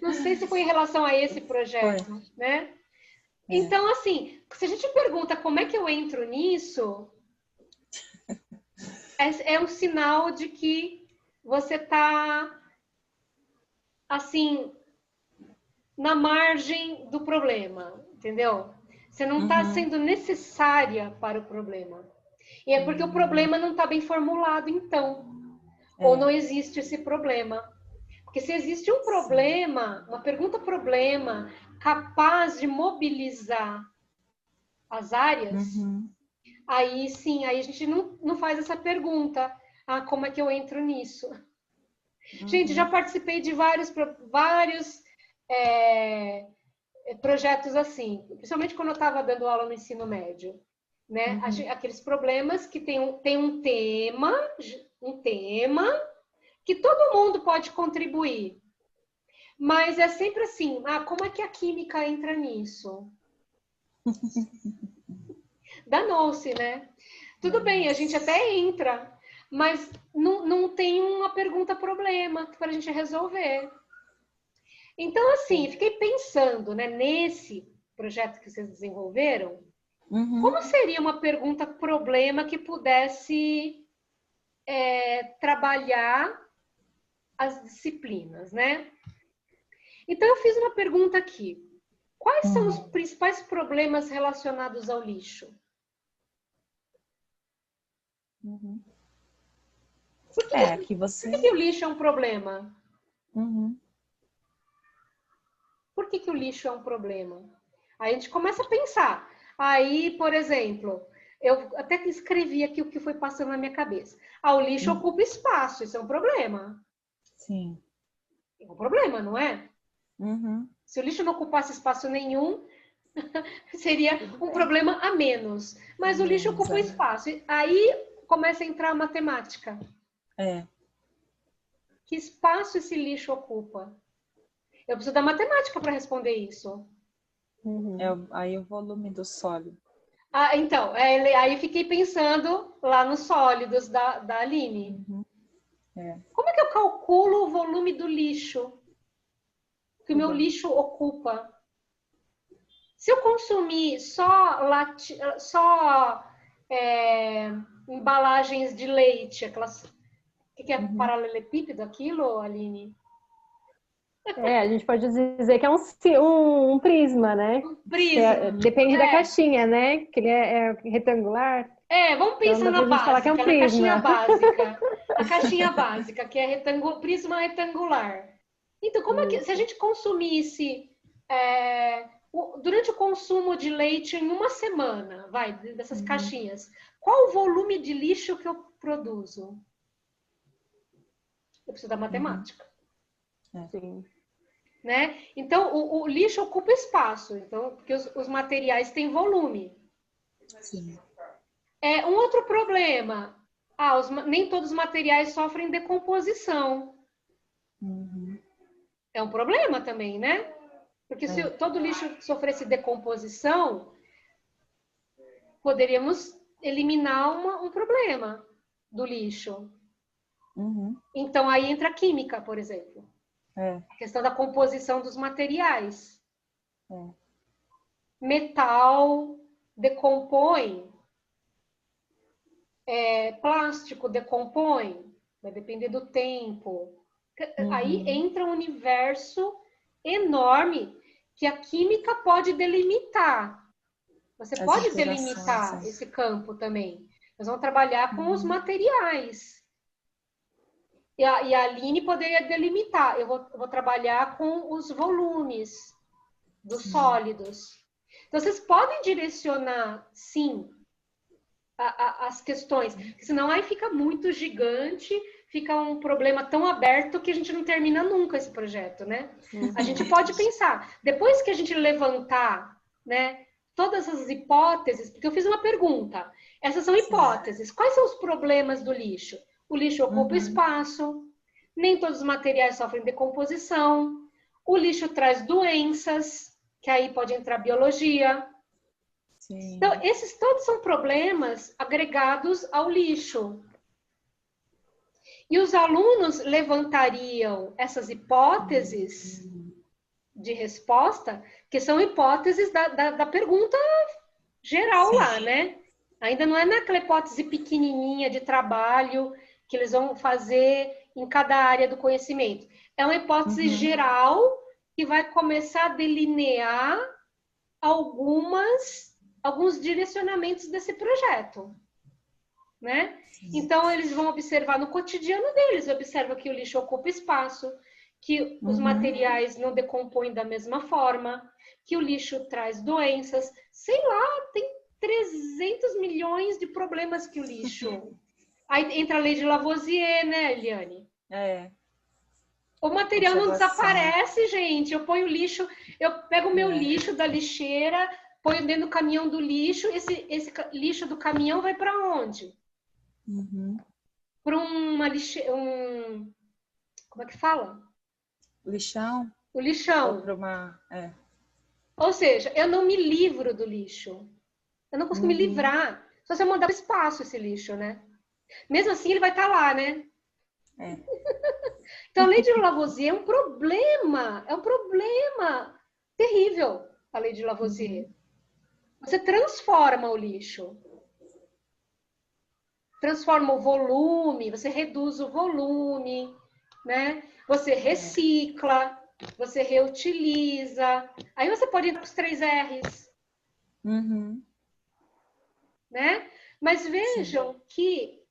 Não sei se foi em relação a esse projeto, né? Então, assim, se a gente pergunta como é que eu entro nisso, é um sinal de que você está, assim, na margem do problema, entendeu? Você não está sendo necessária para o problema. E é porque o problema não está bem formulado, então. Ou não existe esse problema. Porque se existe um problema, uma pergunta-problema, capaz de mobilizar as áreas, aí sim, aí a gente não faz essa pergunta. Ah, como é que eu entro nisso? Gente, já participei de vários projetos assim, principalmente quando eu estava dando aula no ensino médio, né? Aqueles problemas que tem um tema que todo mundo pode contribuir. Mas é sempre assim, como é que a química entra nisso? Danou-se, né? Tudo bem, a gente até entra, mas não tem uma pergunta-problema para a gente resolver. Então, assim, fiquei pensando, né, nesse projeto que vocês desenvolveram, como seria uma pergunta-problema que pudesse trabalhar as disciplinas, né? Então, eu fiz uma pergunta aqui. Quais são os principais problemas relacionados ao lixo? Por que o lixo é um problema? Por que o lixo é um problema? Aí a gente começa a pensar. Aí, por exemplo, eu até escrevi aqui o que foi passando na minha cabeça. O lixo ocupa espaço, isso é um problema. Sim. É um problema, não é? Se o lixo não ocupasse espaço nenhum, seria um problema a menos. Mas o lixo ocupa espaço. Aí começa a entrar a matemática. Que espaço esse lixo ocupa? Eu preciso da matemática para responder isso. Aí o volume do sólido. Então, aí fiquei pensando lá nos sólidos da Aline. Como é que eu calculo o volume do lixo que o meu lixo ocupa? Se eu consumir só embalagens de leite, aquelas... O que é paralelepípedo aquilo, Aline? A gente pode dizer que é um prisma, né? Um prisma. Depende da caixinha, né? Que ele é retangular. Vamos pensar na básica, na caixinha básica. A caixinha básica, que é prisma retangular. Então, como é que... Se a gente consumisse... durante o consumo de leite em uma semana, dessas caixinhas, qual o volume de lixo que eu produzo? Eu preciso da matemática. Sim. Né? Então, o lixo ocupa espaço, então, porque os materiais têm volume. Sim. Um outro problema, nem todos os materiais sofrem decomposição. É um problema também, né? Porque se todo lixo sofresse decomposição, poderíamos eliminar um problema do lixo. Então, aí entra a química, por exemplo. A questão da composição dos materiais. Metal decompõe, plástico decompõe, vai depender do tempo. Aí entra um universo enorme que a química pode delimitar. Você pode delimitar esse campo também. Nós vamos trabalhar com os materiais. E a Aline poderia delimitar. Eu vou trabalhar com os volumes dos sólidos. Então, vocês podem direcionar, sim, as questões. Senão aí fica muito gigante, fica um problema tão aberto que a gente não termina nunca esse projeto, né? A gente pode pensar, depois que a gente levantar, né, todas as hipóteses, porque eu fiz uma pergunta. Essas são hipóteses. Quais são os problemas do lixo? O lixo ocupa espaço, nem todos os materiais sofrem decomposição, O lixo traz doenças, que aí pode entrar biologia. Sim. Então, esses todos são problemas agregados ao lixo. E os alunos levantariam essas hipóteses de resposta, que são hipóteses da pergunta geral lá, né? Ainda não é naquela hipótese pequenininha de trabalho que eles vão fazer em cada área do conhecimento. É uma hipótese geral que vai começar a delinear alguns direcionamentos desse projeto, né? Então, eles vão observar no cotidiano deles, observa que o lixo ocupa espaço, que os materiais não decompõem da mesma forma, que o lixo traz doenças, sei lá, tem 300 milhões de problemas que o lixo... Aí entra a lei de Lavoisier, né, Eliane? O material não desaparece, gente. Eu ponho lixo, eu pego o meu lixo da lixeira, ponho dentro do caminhão do lixo, esse lixo do caminhão vai para onde? Para uma lixeira... Como é que fala? Lixão? O lixão. Ou para uma... Ou seja, eu não me livro do lixo. Eu não consigo me livrar. Só se eu mandar espaço esse lixo, né? Mesmo assim, ele vai estar lá, né? Então, a lei de Lavoisier é um problema terrível, a lei de Lavoisier. Você transforma o lixo. Transforma o volume, você reduz o volume, né? Você recicla, você reutiliza. Aí você pode ir para os 3 R's. Né? Mas vejam que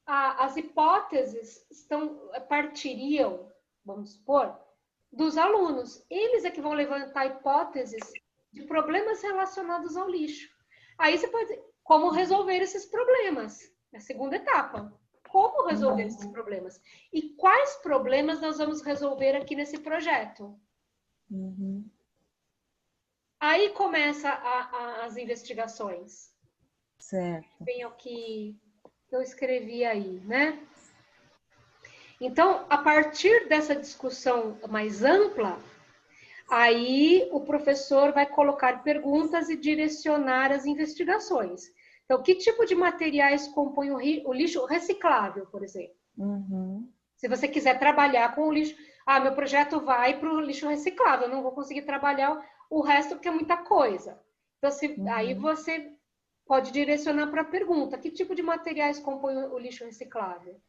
as hipóteses partiriam, vamos supor, dos alunos. Eles é que vão levantar hipóteses de problemas relacionados ao lixo. Aí você pode dizer, como resolver esses problemas? É a segunda etapa. Como resolver esses problemas? E quais problemas nós vamos resolver aqui nesse projeto? Aí começa as investigações. Certo. Bem o que eu escrevi aí, né? Então, a partir dessa discussão mais ampla, aí o professor vai colocar perguntas e direcionar as investigações. Então, que tipo de materiais compõem o lixo reciclável, por exemplo? Se você quiser trabalhar com o lixo... meu projeto vai para o lixo reciclável, eu não vou conseguir trabalhar o resto porque é muita coisa. Então, aí você pode direcionar para a pergunta, que tipo de materiais compõem o lixo reciclável?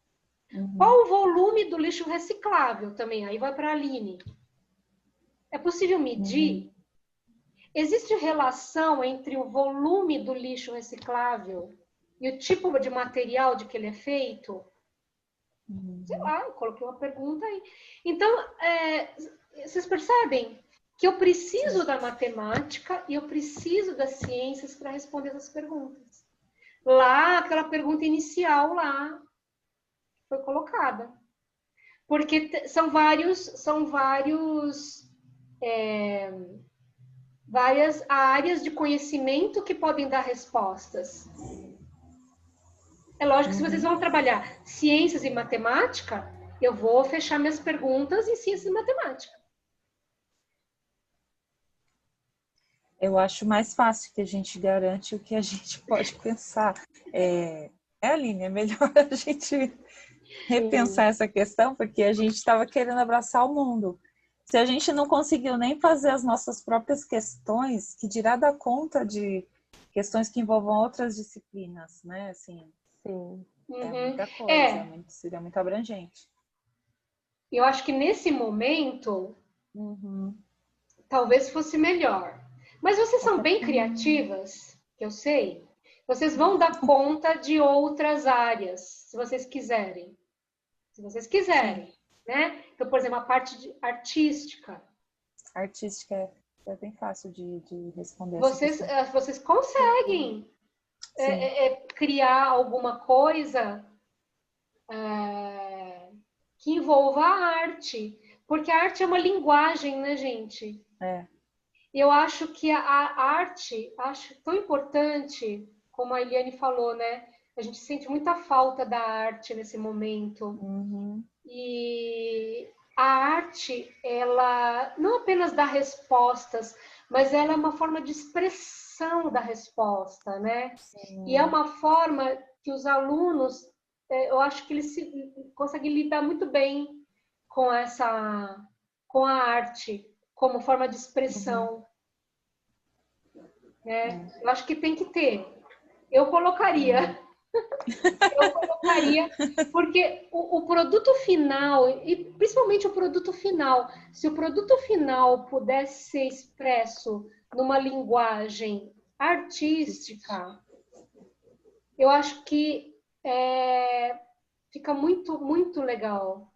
Qual o volume do lixo reciclável também? Aí vai para a Aline. É possível medir? Existe relação entre o volume do lixo reciclável e o tipo de material de que ele é feito? Sei lá, eu coloquei uma pergunta aí. Então, vocês percebem que eu preciso da matemática e eu preciso das ciências para responder essas perguntas. Lá, aquela pergunta inicial lá foi colocada. Porque são várias áreas de conhecimento que podem dar respostas. É lógico que se vocês vão trabalhar ciências e matemática, eu vou fechar minhas perguntas em ciências e matemática. Eu acho mais fácil que a gente garante o que a gente pode pensar. Aline, é melhor a gente repensar essa questão, porque a gente estava querendo abraçar o mundo. Se a gente não conseguiu nem fazer as nossas próprias questões, que dirá dar conta de questões que envolvam outras disciplinas, né? Assim, é muita coisa, seria muito abrangente. Eu acho que nesse momento, talvez fosse melhor. Mas vocês são bem criativas, que eu sei. Vocês vão dar conta de outras áreas, se vocês quiserem. Se vocês quiserem, né? Então, por exemplo, a parte artística. Artística é bem fácil de responder. Vocês conseguem criar alguma coisa que envolva a arte. Porque a arte é uma linguagem, né, gente? Eu acho que a arte, acho tão importante, como a Eliane falou, né? A gente sente muita falta da arte nesse momento. E a arte, ela não apenas dá respostas, mas ela é uma forma de expressão da resposta, né? Sim. E é uma forma que os alunos, eu acho que eles conseguem lidar muito bem com com a arte como forma de expressão, né? Eu acho que tem que ter. Eu colocaria. Eu colocaria, porque o produto final, e principalmente o produto final, se o produto final pudesse ser expresso numa linguagem artística, eu acho que fica muito, muito legal.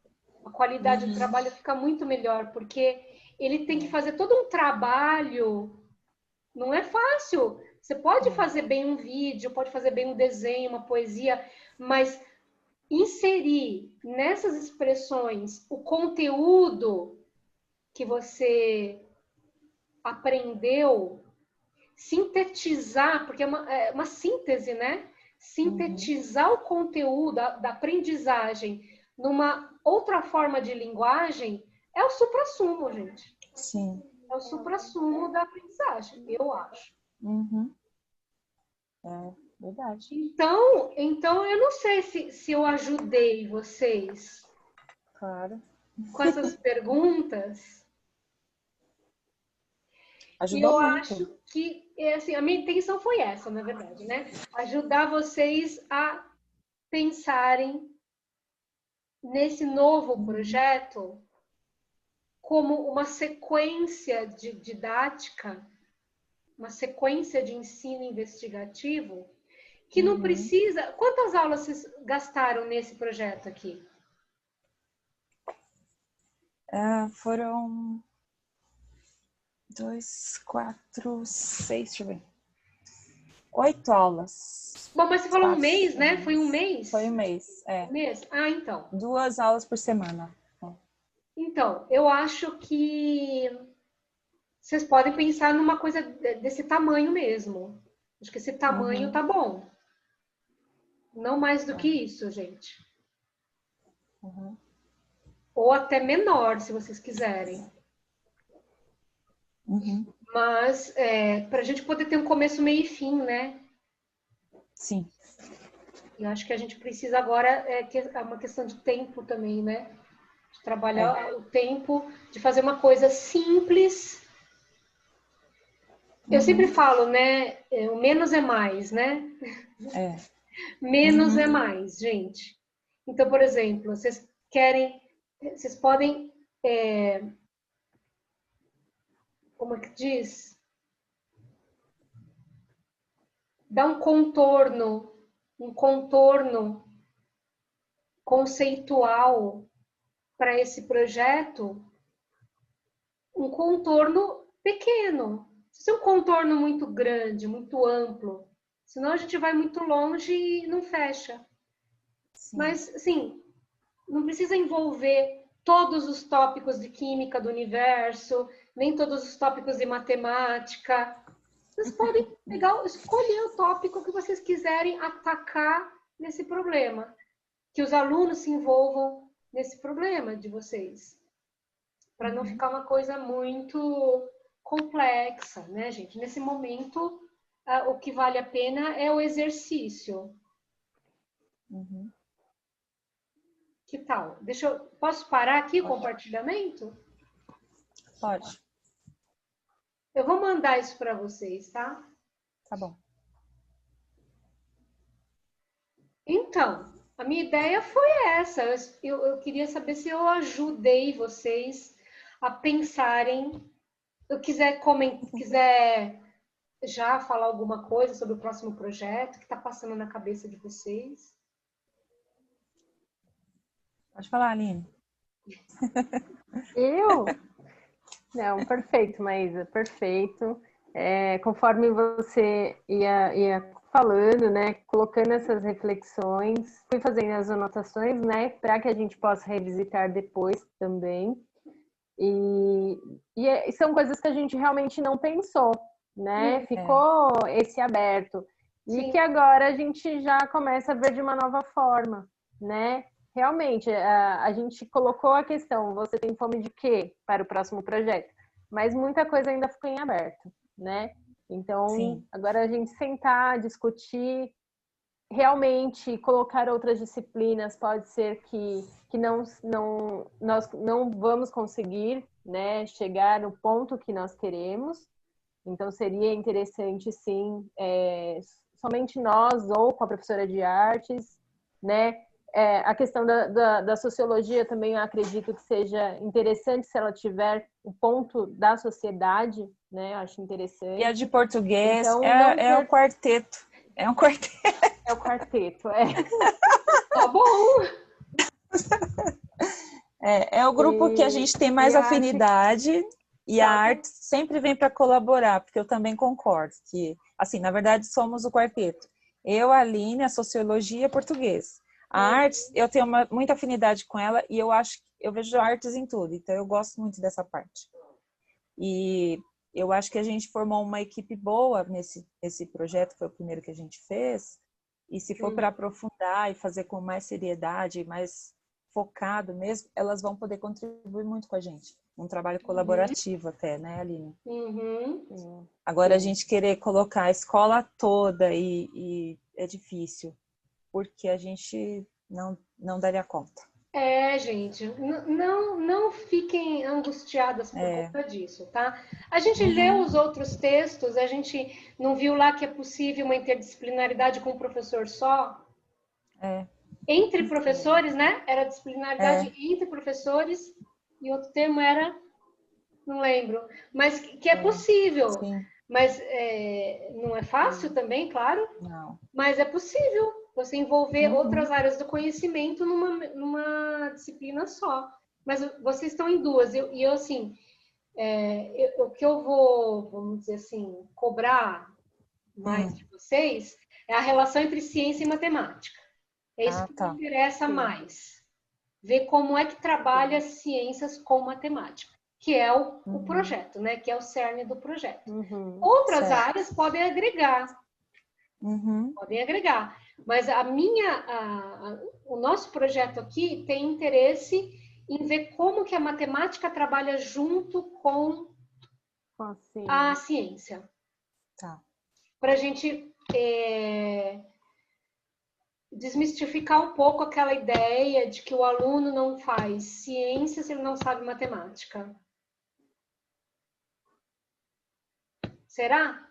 A qualidade do trabalho fica muito melhor, porque ele tem que fazer todo um trabalho, não é fácil. Você pode fazer bem um vídeo, pode fazer bem um desenho, uma poesia, mas inserir nessas expressões o conteúdo que você aprendeu, sintetizar, porque é uma síntese, né? Sintetizar o conteúdo da aprendizagem numa outra forma de linguagem é o suprassumo, gente. Sim. É o suprassumo da aprendizagem, eu acho. É verdade. Então eu não sei se eu ajudei vocês Claro. com essas perguntas. Ajudou Eu muito. acho que assim, a minha intenção foi essa, na verdade, né? Ajudar vocês a pensarem nesse novo projeto como uma sequência de didática, uma sequência de ensino investigativo que não precisa... Quantas aulas vocês gastaram nesse projeto aqui? Foram 2, 4, 6, deixa eu ver. 8 aulas. Bom, mas você falou um 4 mês, né? semanas. Foi um mês? Foi um mês, Um mês? Ah, então. 2 aulas por semana. Então, eu acho que vocês podem pensar numa coisa desse tamanho mesmo. Acho que esse tamanho tá bom. Não mais do que isso, gente. Ou até menor, se vocês quiserem. Mas para a gente poder ter um começo, meio e fim, né? Sim. Eu acho que a gente precisa agora, é uma questão de tempo também, né? De trabalhar o tempo, de fazer uma coisa simples. Eu sempre falo, né? O menos é mais, né? Menos é mais, gente. Então, por exemplo, vocês podem, como é que diz? Dar um contorno conceitual para esse projeto, um contorno pequeno. Não precisa ser um contorno muito grande, muito amplo. Senão a gente vai muito longe e não fecha. Sim. Mas, assim, não precisa envolver todos os tópicos de química do universo, nem todos os tópicos de matemática. Vocês podem escolher o tópico que vocês quiserem atacar nesse problema. Que os alunos se envolvam nesse problema de vocês. Para não ficar uma coisa muito complexa, né, gente? Nesse momento, o que vale a pena é o exercício. Que tal? Posso parar aqui o compartilhamento? Pode. Eu vou mandar isso para vocês, tá? Tá bom. Então, a minha ideia foi essa. Eu queria saber se eu ajudei vocês a pensarem. Eu quiser já falar alguma coisa sobre o próximo projeto que está passando na cabeça de vocês. Pode falar, Aline. Eu? Não, perfeito, Maísa, perfeito. Conforme você ia falando, né, colocando essas reflexões, fui fazendo as anotações, né, para que a gente possa revisitar depois também. E são coisas que a gente realmente não pensou, né? Ficou esse aberto. E que agora a gente já começa a ver de uma nova forma, né? realmente, a gente colocou a questão, você tem fome de quê para o próximo projeto? Mas muita coisa ainda ficou em aberto, né? Então, Sim. agora a gente sentar, discutir, realmente colocar outras disciplinas, pode ser que nós não vamos conseguir, né, chegar no ponto que nós queremos. Então, seria interessante, sim, somente nós ou com a professora de artes, né? A questão da sociologia também eu acredito que seja interessante se ela tiver o ponto da sociedade, né? Eu acho interessante. E a de português então, é o quarteto. É um quarteto. É o quarteto, Tá bom. É o grupo que a gente tem mais afinidade e a arte sempre vem para colaborar, porque eu também concordo que, assim, na verdade somos o quarteto. Eu, a Aline, a sociologia e a português. A artes, eu tenho muita afinidade com ela e eu vejo artes em tudo, então eu gosto muito dessa parte. E eu acho que a gente formou uma equipe boa nesse projeto, foi o primeiro que a gente fez, e se for para aprofundar e fazer com mais seriedade, mais focado mesmo, elas vão poder contribuir muito com a gente. Um trabalho colaborativo até, né, Aline? Agora, a gente querer colocar a escola toda e é difícil, porque a gente não daria conta. Gente, não fiquem angustiadas por conta disso, tá? A gente leu os outros textos, a gente não viu lá que é possível uma interdisciplinaridade com um professor só? Entre professores, né? Era disciplinaridade entre professores e outro termo era, não lembro, mas que é possível. Sim. Mas não é fácil também, claro, Não. mas é possível você envolver outras áreas do conhecimento numa disciplina só. Mas vocês estão em duas, e eu assim, o que eu vou, vamos dizer assim, cobrar mais de vocês é a relação entre ciência e matemática. É isso que me interessa mais. Ver como é que trabalha ciências com matemática, que é o projeto, né? Que é o cerne do projeto. Outras áreas podem agregar. Podem agregar. Mas o nosso projeto aqui tem interesse em ver como que a matemática trabalha junto com a ciência. Tá. Para a gente desmistificar um pouco aquela ideia de que o aluno não faz ciência se ele não sabe matemática. Será?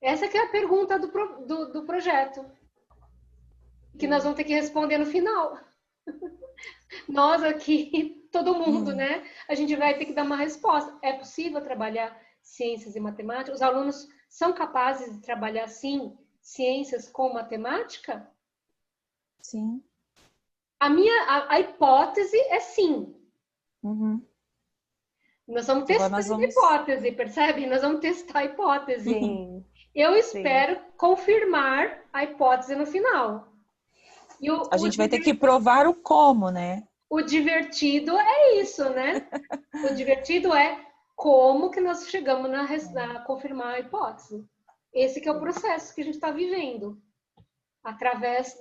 Essa que é a pergunta do projeto. Que nós vamos ter que responder no final. Nós aqui, todo mundo, né? A gente vai ter que dar uma resposta. É possível trabalhar ciências e matemática? Os alunos são capazes de trabalhar, sim, ciências com matemática? Sim. A hipótese é sim. Nós vamos testar a hipótese, percebe? Nós vamos testar a hipótese. Sim. Eu espero confirmar a hipótese no final. A gente vai ter que provar o como, né? O divertido é isso, né? O divertido é como que nós chegamos a confirmar a hipótese. Esse que é o processo que a gente está vivendo. Através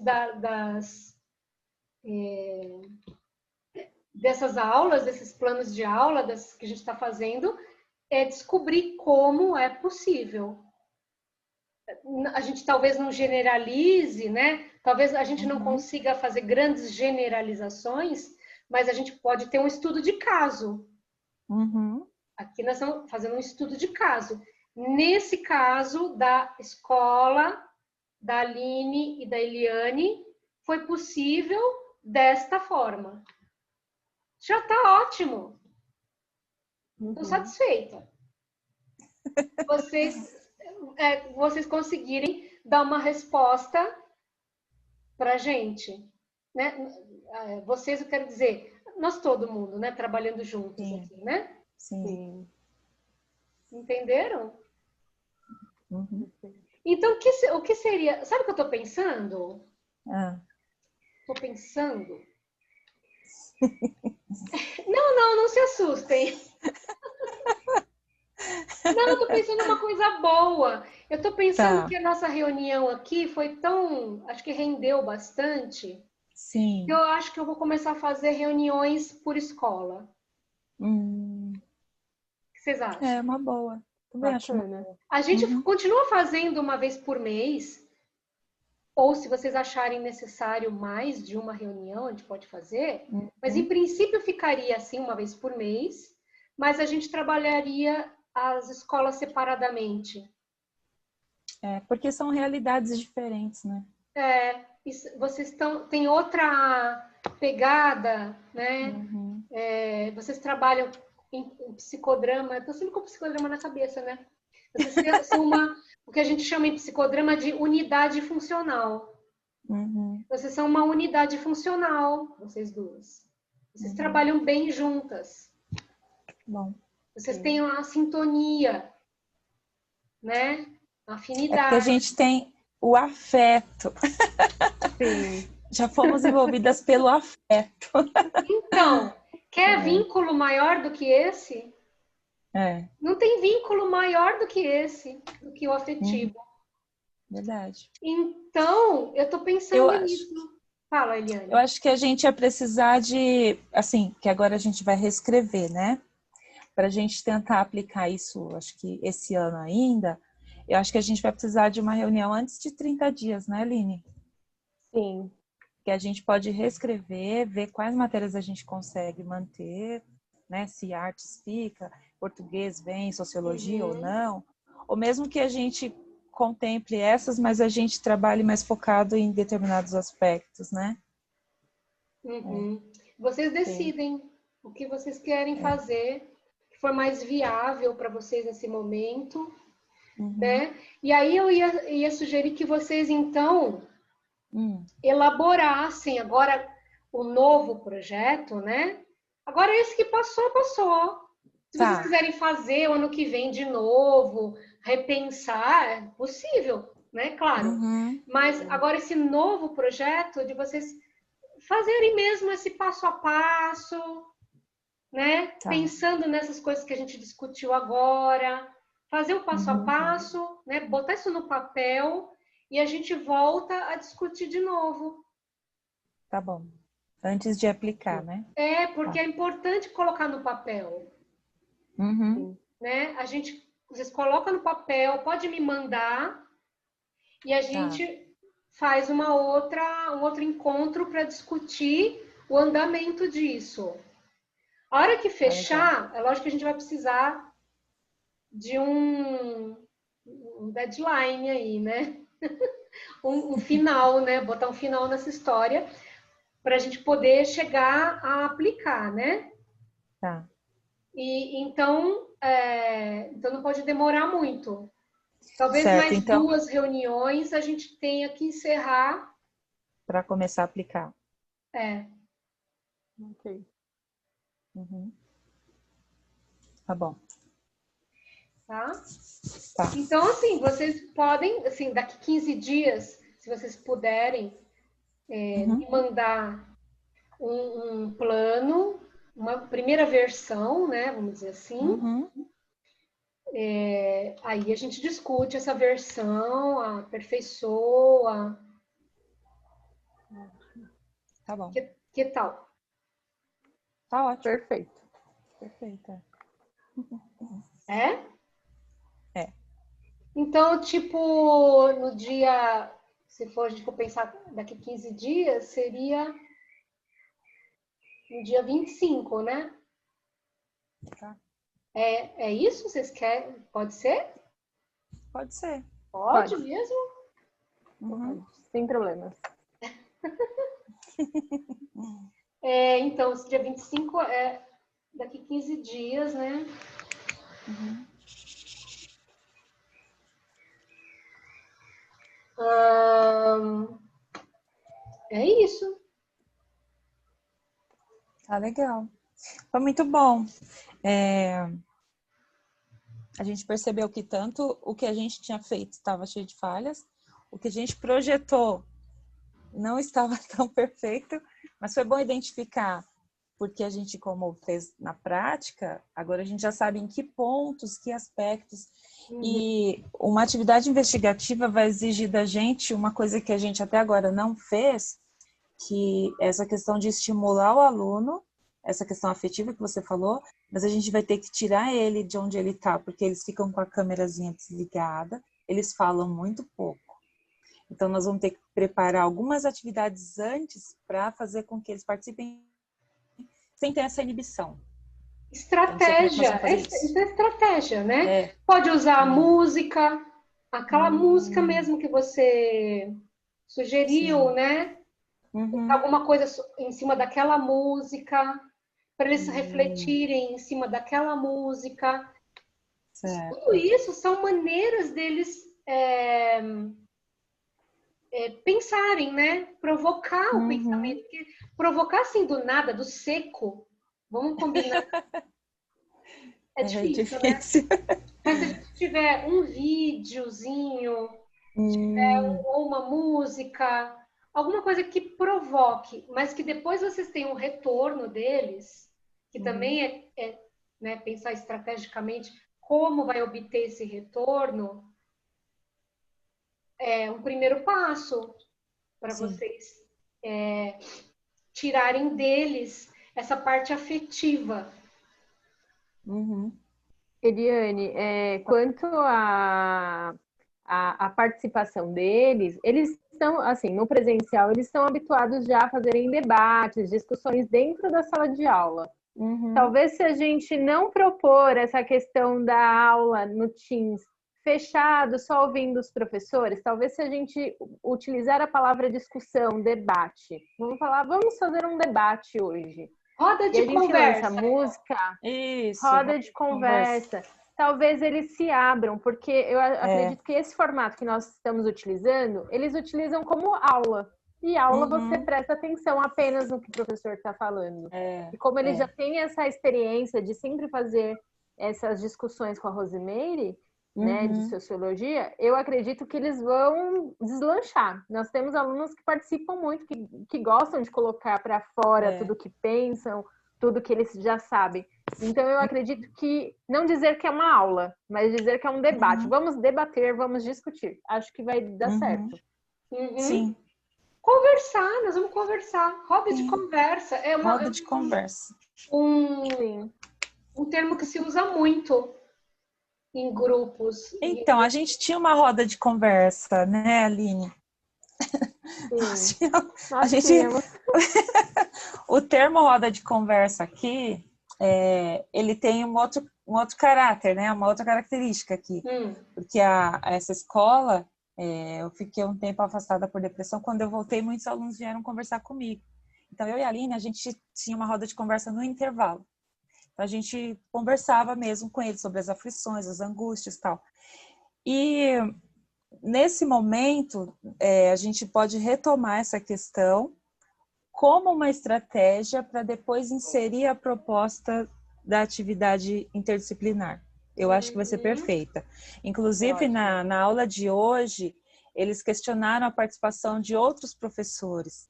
dessas aulas, desses planos de aula que a gente está fazendo, é descobrir como é possível. A gente talvez não generalize, né? Talvez a gente não consiga fazer grandes generalizações, mas a gente pode ter um estudo de caso. Aqui nós estamos fazendo um estudo de caso. Nesse caso da escola da Aline e da Eliane, foi possível desta forma. Já está ótimo. Estou satisfeita. Vocês conseguirem dar uma resposta para a gente, né? Vocês, eu quero dizer, nós todo mundo, né? Trabalhando juntos aqui, né? Sim. Entenderam? Então, o que seria... Sabe o que eu estou pensando? Estou pensando... Não se assustem. Não, eu estou pensando uma coisa boa. Eu estou pensando que a nossa reunião aqui foi tão... Acho que rendeu bastante. Sim. Eu acho que eu vou começar a fazer reuniões por escola. Hum, O que vocês acham? é uma boa. Também acho uma Bacana. boa. A gente Uhum. continua fazendo uma vez por mês, ou se vocês acharem necessário mais de uma reunião, a gente pode fazer, mas em Uhum. princípio ficaria assim uma vez por mês, mas a gente trabalharia as escolas separadamente. É, porque são realidades diferentes, né? Vocês têm outra pegada, né? Uhum. Vocês trabalham em psicodrama, estou sempre com psicodrama na cabeça, né? Vocês são o que a gente chama em psicodrama de unidade funcional. Uhum. Vocês são uma unidade funcional, vocês duas. Vocês trabalham bem juntas. Bom. Vocês têm uma sintonia, né? Uma É porque a afinidade. gente tem o afeto. Sim. Já fomos envolvidas pelo afeto. Então, quer vínculo maior do que esse? É. Não tem vínculo maior do que esse, do que o afetivo. Verdade. Então, eu tô pensando nisso. Fala, Eliane. Eu acho que a gente ia precisar de, assim, que agora a gente vai reescrever, né? Para a gente tentar aplicar isso, acho que esse ano ainda, eu acho que a gente vai precisar de uma reunião antes de 30 dias, né, Aline? Sim. Que a gente pode reescrever, ver quais matérias a gente consegue manter, né? Se artes fica, português vem, sociologia ou não. Ou mesmo que a gente contemple essas, mas a gente trabalhe mais focado em determinados aspectos, né? Vocês decidem o que vocês querem fazer, o que for mais viável para vocês nesse momento, né? E aí eu ia sugerir que vocês, então, elaborassem agora o novo projeto, né? Agora esse que passou, passou. Se vocês quiserem fazer o ano que vem de novo, repensar, é possível, né? Claro. Mas agora esse novo projeto de vocês fazerem mesmo esse passo a passo, né? Pensando nessas coisas que a gente discutiu agora, fazer o passo a passo, né? Botar isso no papel e a gente volta a discutir de novo. Tá bom. Antes de aplicar, né? Porque é importante colocar no papel. Né? Vocês colocam no papel, pode me mandar e a gente faz um outro encontro para discutir o andamento disso. A hora que fechar, é lógico que a gente vai precisar de um deadline aí, né? um final, né? Botar um final nessa história para a gente poder chegar a aplicar, né? E então não pode demorar muito. Talvez mais 2 reuniões a gente tenha que encerrar. Para começar a aplicar. Ok. Tá bom. Tá? Então, assim, vocês podem, assim, daqui 15 dias, se vocês puderem, me mandar um plano, uma primeira versão, né? Vamos dizer assim. Aí a gente discute essa versão, aperfeiçoa. Tá bom. Que tal? Tá ótimo. Perfeito. Perfeito. É? É. Então, tipo, no dia, se a gente for pensar daqui 15 dias, seria no dia 25, né? Tá. É isso? Vocês querem? Pode ser? Pode ser. Pode mesmo? Sem problemas. Então, esse dia 25 é daqui 15 dias, né? É isso. Tá legal. Foi muito bom. A gente percebeu que tanto o que a gente tinha feito estava cheio de falhas, o que a gente projetou não estava tão perfeito, mas foi bom identificar, porque a gente, como fez na prática, agora a gente já sabe em que pontos, que aspectos. E uma atividade investigativa vai exigir da gente uma coisa que a gente até agora não fez, que essa questão de estimular o aluno, essa questão afetiva que você falou, mas a gente vai ter que tirar ele de onde ele está, porque eles ficam com a câmerazinha desligada, eles falam muito pouco. Então, nós vamos ter que preparar algumas atividades antes para fazer com que eles participem sem ter essa inibição. Estratégia, isso é estratégia, né? Pode usar a música, aquela música mesmo que você sugeriu, né? Alguma coisa em cima daquela música, para eles refletirem em cima daquela música. Certo. Tudo isso são maneiras deles pensarem, né? Provocar o pensamento. Porque provocar assim do nada, do seco, vamos combinar. É difícil, né? Mas se a gente tiver um videozinho, ou uma música, alguma coisa que provoque, mas que depois vocês tenham um retorno deles, que também né, pensar estrategicamente como vai obter esse retorno, é um primeiro passo para vocês tirarem deles essa parte afetiva. Eliane, quanto à participação deles, eles estão, assim, no presencial, eles estão habituados já a fazerem debates, discussões dentro da sala de aula. Talvez se a gente não propor essa questão da aula no Teams fechado, só ouvindo os professores, talvez se a gente utilizar a palavra discussão, debate, vamos fazer um debate hoje. Roda de conversa. Lança música, isso, roda de conversa. Talvez eles se abram, porque eu acredito que esse formato que nós estamos utilizando, eles utilizam como aula. E aula você presta atenção apenas no que o professor está falando. E como eles já têm essa experiência de sempre fazer essas discussões com a Rosemary, né, de sociologia, eu acredito que eles vão deslanchar. Nós temos alunos que participam muito, que gostam de colocar para fora tudo que pensam, tudo que eles já sabem. Então, eu acredito que, não dizer que é uma aula, mas dizer que é um debate. Vamos debater, vamos discutir. Acho que vai dar certo. Sim. Conversar, nós vamos conversar. Roda de conversa. Roda de conversa. Um termo que se usa muito em grupos. Então, a gente tinha uma roda de conversa, né, Aline? Sim. O termo roda de conversa aqui, ele tem um outro caráter, né? Uma outra característica aqui. Porque essa escola, eu fiquei um tempo afastada por depressão. Quando eu voltei, muitos alunos vieram conversar comigo. Então, eu e a Aline, a gente tinha uma roda de conversa no intervalo. Então, a gente conversava mesmo com eles sobre as aflições, as angústias e tal. E nesse momento, a gente pode retomar essa questão como uma estratégia para depois inserir a proposta da atividade interdisciplinar. Eu acho que vai ser perfeita. Inclusive, na aula de hoje, eles questionaram a participação de outros professores,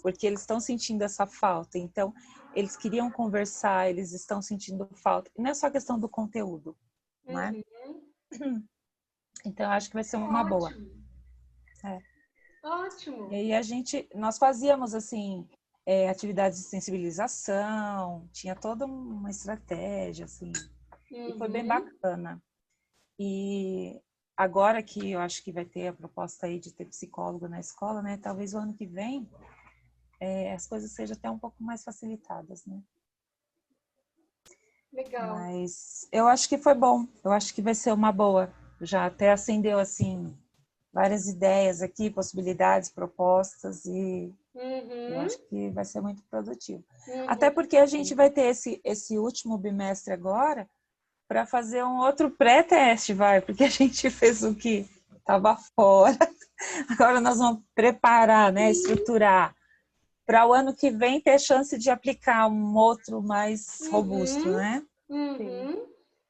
porque eles estão sentindo essa falta. Então, eles queriam conversar, eles estão sentindo falta. E não é só questão do conteúdo, não é? Então, eu acho que vai ser uma boa. Ótimo. E aí nós fazíamos assim, atividades de sensibilização, tinha toda uma estratégia, assim, e foi bem bacana. E agora que eu acho que vai ter a proposta aí de ter psicólogo na escola, né? Talvez o ano que vem as coisas sejam até um pouco mais facilitadas, né? Legal. Mas eu acho que foi bom, eu acho que vai ser uma boa. Já até acendeu, assim, várias ideias aqui, possibilidades, propostas, e eu acho que vai ser muito produtivo. Até porque a gente vai ter esse último bimestre agora para fazer um outro pré-teste, porque a gente fez o que estava fora. Agora nós vamos preparar, né, estruturar, para o ano que vem ter chance de aplicar um outro mais robusto, né?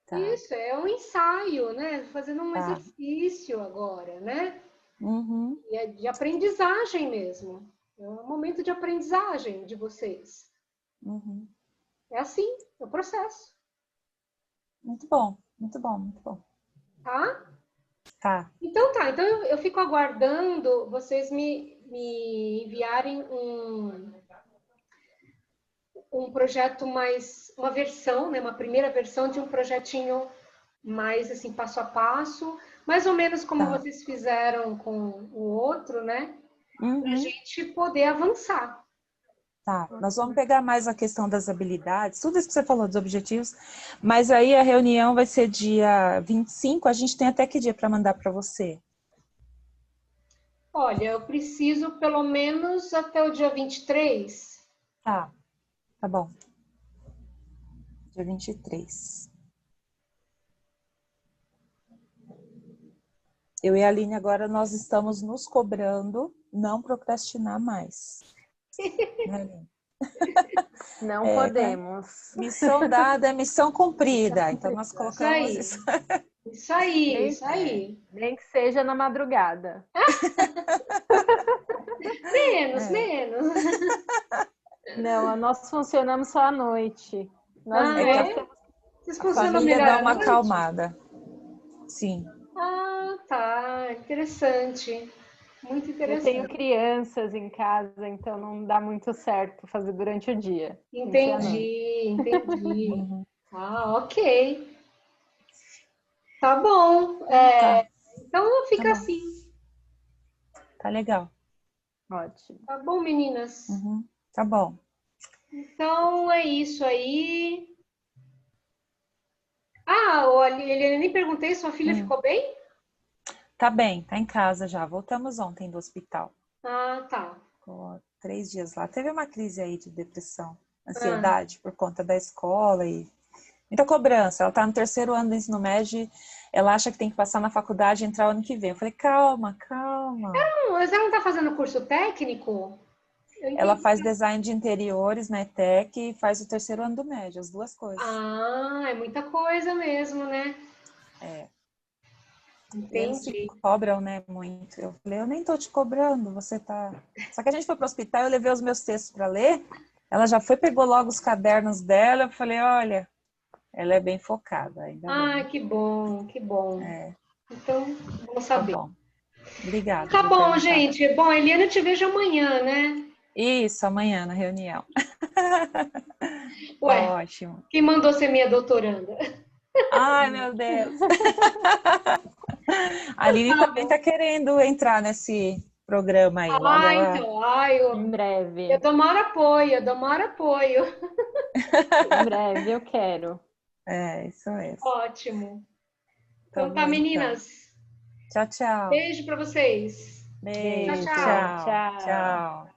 Tá. Isso, é um ensaio, né? Fazendo um exercício agora, né? E é de aprendizagem mesmo. É um momento de aprendizagem de vocês. É assim, é o processo. Muito bom, muito bom, muito bom. Tá? Tá. Então eu fico aguardando vocês me me enviarem um projeto mais, uma versão, né, uma primeira versão de um projetinho mais assim, passo a passo, mais ou menos como vocês fizeram com o outro, né? Para a gente poder avançar. Tá, nós vamos pegar mais a questão das habilidades, tudo isso que você falou dos objetivos, mas aí a reunião vai ser dia 25, a gente tem até que dia para mandar para você? Olha, eu preciso pelo menos até o dia 23. Tá bom. Dia 23. Eu e a Aline agora nós estamos nos cobrando não procrastinar mais. Não podemos. Missão dada é missão cumprida. Então nós colocamos isso. Isso aí. Nem que seja na madrugada. Menos. Não, nós funcionamos só à noite. Vocês A funcionam família melhor dá uma à noite? acalmada. Sim. Ah, tá. Interessante. Muito Eu interessante. tenho crianças em casa, então não dá muito certo fazer durante o dia. Entendi. Ah, ok. Tá bom. Então fica assim. Tá legal. Ótimo. Tá bom, meninas? Tá bom. Então é isso aí. Ah, Eliane, nem perguntei, sua filha ficou bem? Tá bem, tá em casa já. Voltamos ontem do hospital. Ah, tá. Ficou 3 dias lá. Teve uma crise aí de depressão, ansiedade por conta da escola e muita cobrança. Ela tá no 3º ano do ensino médio, ela acha que tem que passar na faculdade e entrar o ano que vem. Eu falei, calma. Mas ela não tá fazendo curso técnico? Ela faz design de interiores na ETEC e faz o 3º ano do médio, as duas coisas. Ah, é muita coisa mesmo, né? Entendi. Eles se Entendi. cobram, né, muito. Eu falei, eu nem tô te cobrando, você tá... Só que a gente foi pro hospital, eu levei os meus textos para ler, ela já pegou logo os cadernos dela, eu falei, olha, ela é bem focada. Ainda bem. Que bom. Então, vamos saber. Tá bom. Obrigada. Tá bom, gente. Bom, Eliana, eu te vejo amanhã, né? Isso, amanhã na reunião. Ué, ótimo. Quem mandou ser minha doutoranda? Ai, meu Deus. A Aline também tá querendo entrar nesse programa aí. Em breve. Eu dou maior apoio. Em breve, eu quero. Isso mesmo. Ótimo. Então tá, meninas. Tchau. Beijo pra vocês. Beijo. Tchau. Tchau.